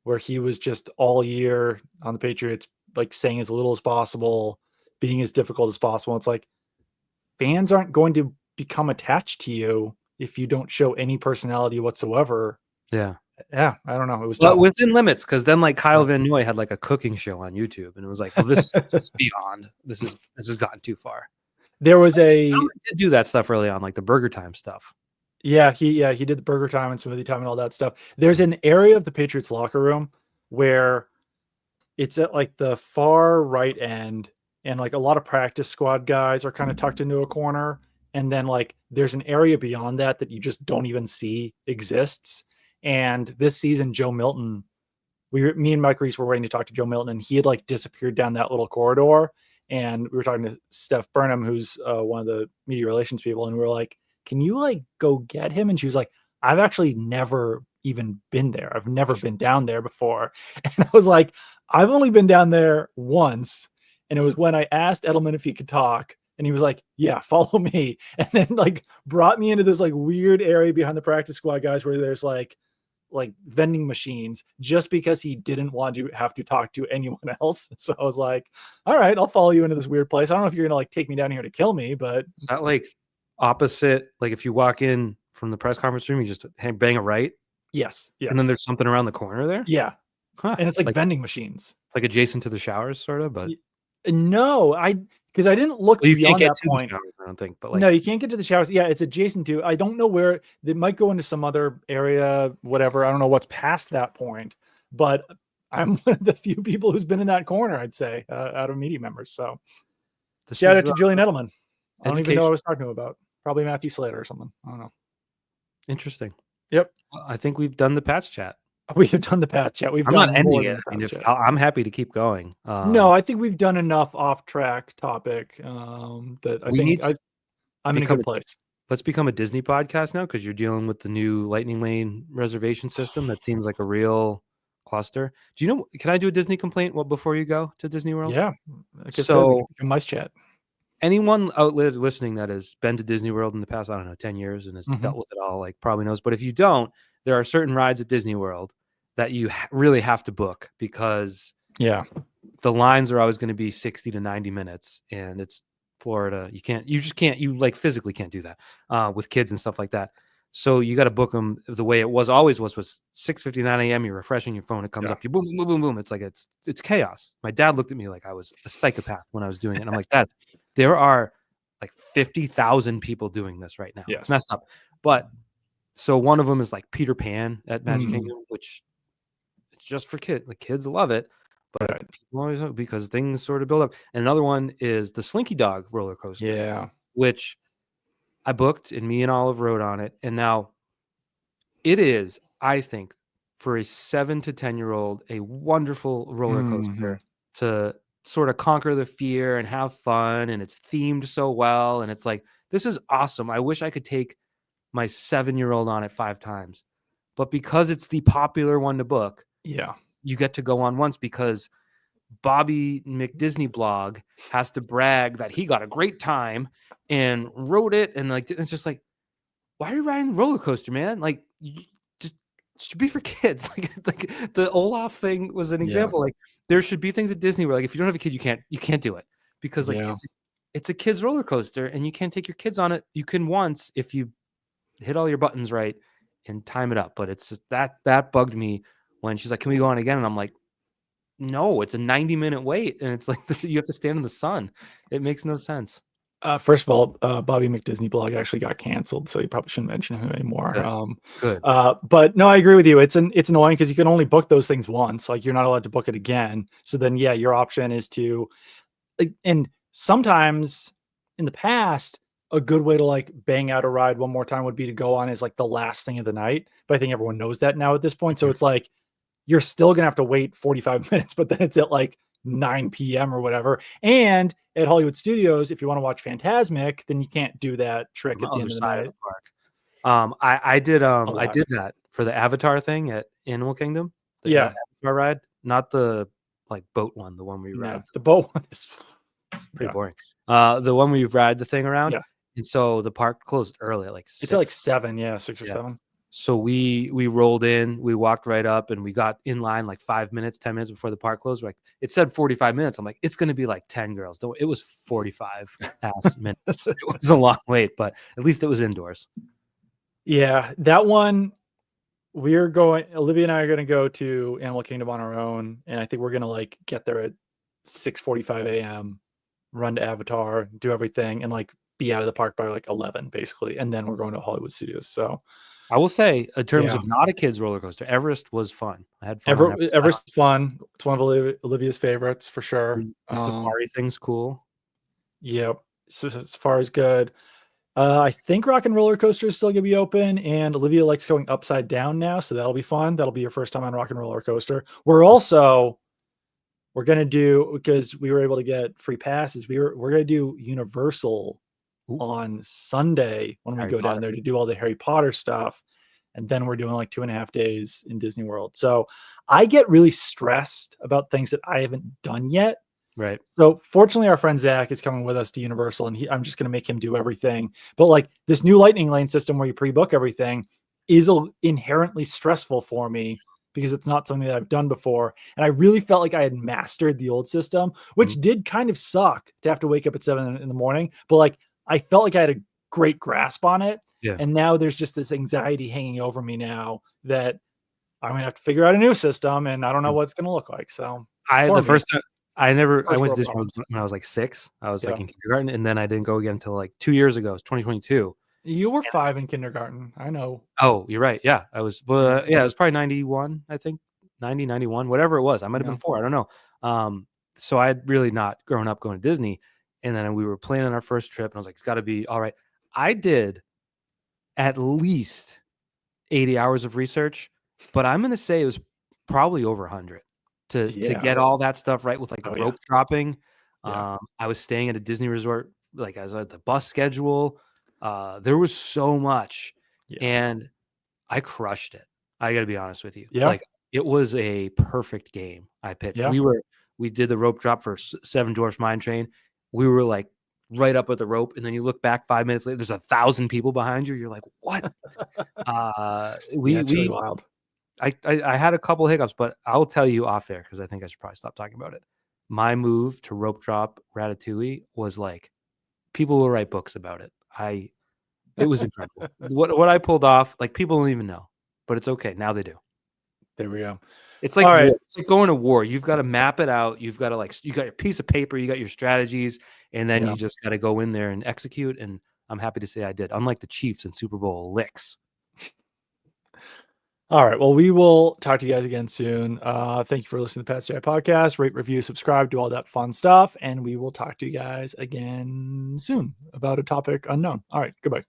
A: where he was just all year on the Patriots, like saying as little as possible, being as difficult as possible. It's like fans aren't going to become attached to you if you don't show any personality whatsoever.
B: Yeah.
A: Yeah. I don't know. It was
B: tough. Within limits. Cause then like Kyle Van Noy had like a cooking show on YouTube, and it was like, well, this is beyond, this has gotten too far.
A: There was
B: he did do that stuff early on, like the Burger Time stuff.
A: Yeah. He did the Burger Time and Smoothie Time and all that stuff. There's an area of the Patriots locker room where it's at like the far right end, and like a lot of practice squad guys are kind of tucked into a corner. And then like there's an area beyond that you just don't even see exists. And this season, Joe Milton, me and Mike Reese were waiting to talk to Joe Milton, and he had like disappeared down that little corridor. And we were talking to Steph Burnham, who's one of the media relations people. And we were like, can you like go get him? And she was like, I've actually never even been there. I've never been down there before. And I was like, I've only been down there once. And it was when I asked Edelman if he could talk, and he was like, yeah, follow me. And then like brought me into this like weird area behind the practice squad guys where there's like like vending machines just because he didn't want to have to talk to anyone else. So I was like, all right, I'll follow you into this weird place. I don't know if you're gonna like take me down here to kill me, but
B: It's not like opposite. Like if you walk in from the press conference room, you just bang a right,
A: yes,
B: and then
A: yes,
B: there's something around the corner there.
A: yeah.
B: Huh.
A: And it's like
B: Like
A: vending machines.
B: it's like adjacent to the showers, sort of. But
A: No, because I didn't look
B: well, you can't
A: beyond
B: get
A: that
B: to the
A: point.
B: showers, I don't think. But
A: No,
B: like
A: you can't get to the showers. Yeah, it's adjacent to. I don't know where they might go into some other area, whatever. I don't know what's past that point, but I'm one of the few people who's been in that corner, I'd say, out of media members. So
B: this
A: shout
B: is
A: out to Julian Edelman. I don't even know what I
B: education.
A: was talking about. Probably Matthew Slater or something. I don't know.
B: Interesting.
A: Yep.
B: I think we've done the Pats chat.
A: We have done the Pats chat. We've
B: I'm not
A: done
B: ending
A: more
B: it.
A: than the
B: I mean,
A: Pats
B: if
A: chat.
B: I'm happy to keep going.
A: No, I think we've done enough off track topic that I
B: we
A: think
B: need to
A: I'm in a
B: become
A: good place.
B: let's become a Disney podcast now because you're dealing with the new Lightning Lane reservation system. That seems like a real cluster. Do you know? Can I do a Disney complaint before you go to Disney World?
A: Yeah. Like I said, we
B: So
A: can become mice chat.
B: anyone out there listening that has been to Disney World in the past, I don't know, 10 years and has
A: Mhm.
B: dealt with it all, like probably knows. But if you don't, there are certain rides at Disney World that you really have to book because
A: Yeah.
B: the lines are always going to be 60 to 90 minutes and it's Florida. You like physically can't do that with kids and stuff like that. So you got to book them the way it always was 6:59 a.m. You're refreshing your phone. It comes up, you boom, boom, boom, boom, boom. It's like, it's chaos. My dad looked at me like I was a psychopath when I was doing it. And I'm like, Dad, there are like 50,000 people doing this right now.
A: Yes.
B: It's messed up. But so one of them is like Peter Pan at Magic Kingdom, which it's just for kids. Like kids love it. But
A: Right.
B: people always because things sort of build up. And another one is the Slinky Dog roller coaster,
A: Yeah.
B: which I booked and me and Olive rode on it. And now it is, I think, for a 7 to 10-year-old, a wonderful roller coaster to sort of conquer the fear and have fun. And it's themed so well. And it's like, this is awesome. I wish I could take my 7-year-old on it 5 times. But because it's the popular one to book,
A: Yeah.
B: you get to go on once because Bobby McDisney blog has to brag that he got a great time and rode it. And like, it's just like, why are you riding the roller coaster, man? Like, you just should be for kids. Like the Olaf thing was an example. Like there should be things at Disney where like, if you don't have a kid, you can't do it because like it's a kid's roller coaster and you can't take your kids on it. You can once if you hit all your buttons right and time it up. But it's just that bugged me when she's like, can we go on again? And I'm like, no, it's a 90-minute wait. And it's like, you have to stand in the sun. It makes no sense.
A: First of all, Bobby McDisney blog actually got canceled, so you probably shouldn't mention him anymore.
B: Good.
A: But no, I agree with you. It's annoying because you can only book those things once. Like you're not allowed to book it again. So then, yeah, your option is to, and sometimes in the past, a good way to like bang out a ride one more time would be to go on as like the last thing of the night. But I think everyone knows that now at this point. So it's like you're still gonna have to wait 45 minutes, but then it's at like 9 p.m. or whatever. And at Hollywood Studios, if you want to watch Phantasmic, then you can't do that trick at the end of the night.
B: I did that for the Avatar thing at Animal Kingdom. The Avatar ride, not the like boat one, the one where you ride.
A: The boat one is
B: pretty boring. The one where you ride the thing around.
A: Yeah.
B: And so the park closed early at like 6.
A: It's at like 7, 6 or 7.
B: So we rolled in, we walked right up and we got in line like 5 minutes, 10 minutes before the park closed. We're like, it said 45 minutes. I'm like, it's going to be like 10 girls. It was 45 minutes. It was a long wait, but at least it was indoors.
A: Yeah. That one, Olivia and I are going to go to Animal Kingdom on our own. And I think we're going to like get there at 6:45 a.m., run to Avatar, do everything and like be out of the park by like 11 basically. And then we're going to Hollywood Studios. So
B: I will say, in terms of not a kid's roller coaster, Everest was fun. I had fun.
A: Everest's fun. It's one of Olivia's favorites for sure.
B: The safari thing's cool.
A: Yep. So safari's good. I think Rock and Roller Coaster is still gonna be open, and Olivia likes going upside down now, so that'll be fun. That'll be your first time on Rock and Roller Coaster. We're gonna do, because we were able to get free passes. We're gonna do Universal on Sunday when we go down there to do all the Harry Potter stuff. And then we're doing like 2.5 days in Disney World. So I get really stressed about things that I haven't done yet.
B: Right.
A: So fortunately, our friend Zach is coming with us to Universal, and I'm just going to make him do everything. But like this new Lightning Lane system where you pre-book everything, is inherently stressful for me because it's not something that I've done before. And I really felt like I had mastered the old system, which did kind of suck to have to wake up at 7 in the morning. But like, I felt like I had a great grasp on it.
B: Yeah.
A: And now there's just this anxiety hanging over me now that I'm gonna have to figure out a new system, and I don't know what it's gonna look like. So
B: The first time I went to
A: world
B: this
A: problems.
B: when I was like 6. I was like
A: Yeah.
B: in kindergarten, and then I didn't go again until like 2 years ago. It's 2022.
A: You were 5 in kindergarten. I know.
B: Oh, you're right. Yeah, I was.
A: Yeah.
B: Yeah, it was probably 91. I think 90, 91, whatever it was. I might have been 4. I don't know. So I had really not grown up going to Disney, and then we were planning our first trip, and I was like, it's got to be all right. I did at least 80 hours of research, but I'm going to say it was probably over 100 to get all that stuff right with like the rope dropping. I was staying at a Disney resort, like as the bus schedule. There was so much, and I crushed it. I got to be honest with you.
A: Yeah.
B: Like it was a perfect game I pitched.
A: Yeah.
B: We did the rope drop for Seven Dwarfs Mine Train. We were like right up at the rope, and then you look back 5 minutes later, there's 1,000 people behind you. You're like, what?
A: It's really wild.
B: I had a couple hiccups, but I'll tell you off air because I think I should probably stop talking about it. My move to rope drop Ratatouille was like, people will write books about it. It was incredible. What I pulled off, like people don't even know, but it's okay. Now they do.
A: There we go.
B: It's like war. It's like going to war. You've got to map it out. You've got to you got your piece of paper, you got your strategies, and then you just got to go in there and execute. And I'm happy to say I did. Unlike the Chiefs in Super Bowl LIX.
A: All right. Well, we will talk to you guys again soon. Thank you for listening to the Pat's Chat podcast. Rate, review, subscribe, do all that fun stuff. And we will talk to you guys again soon about a topic unknown. All right. Goodbye.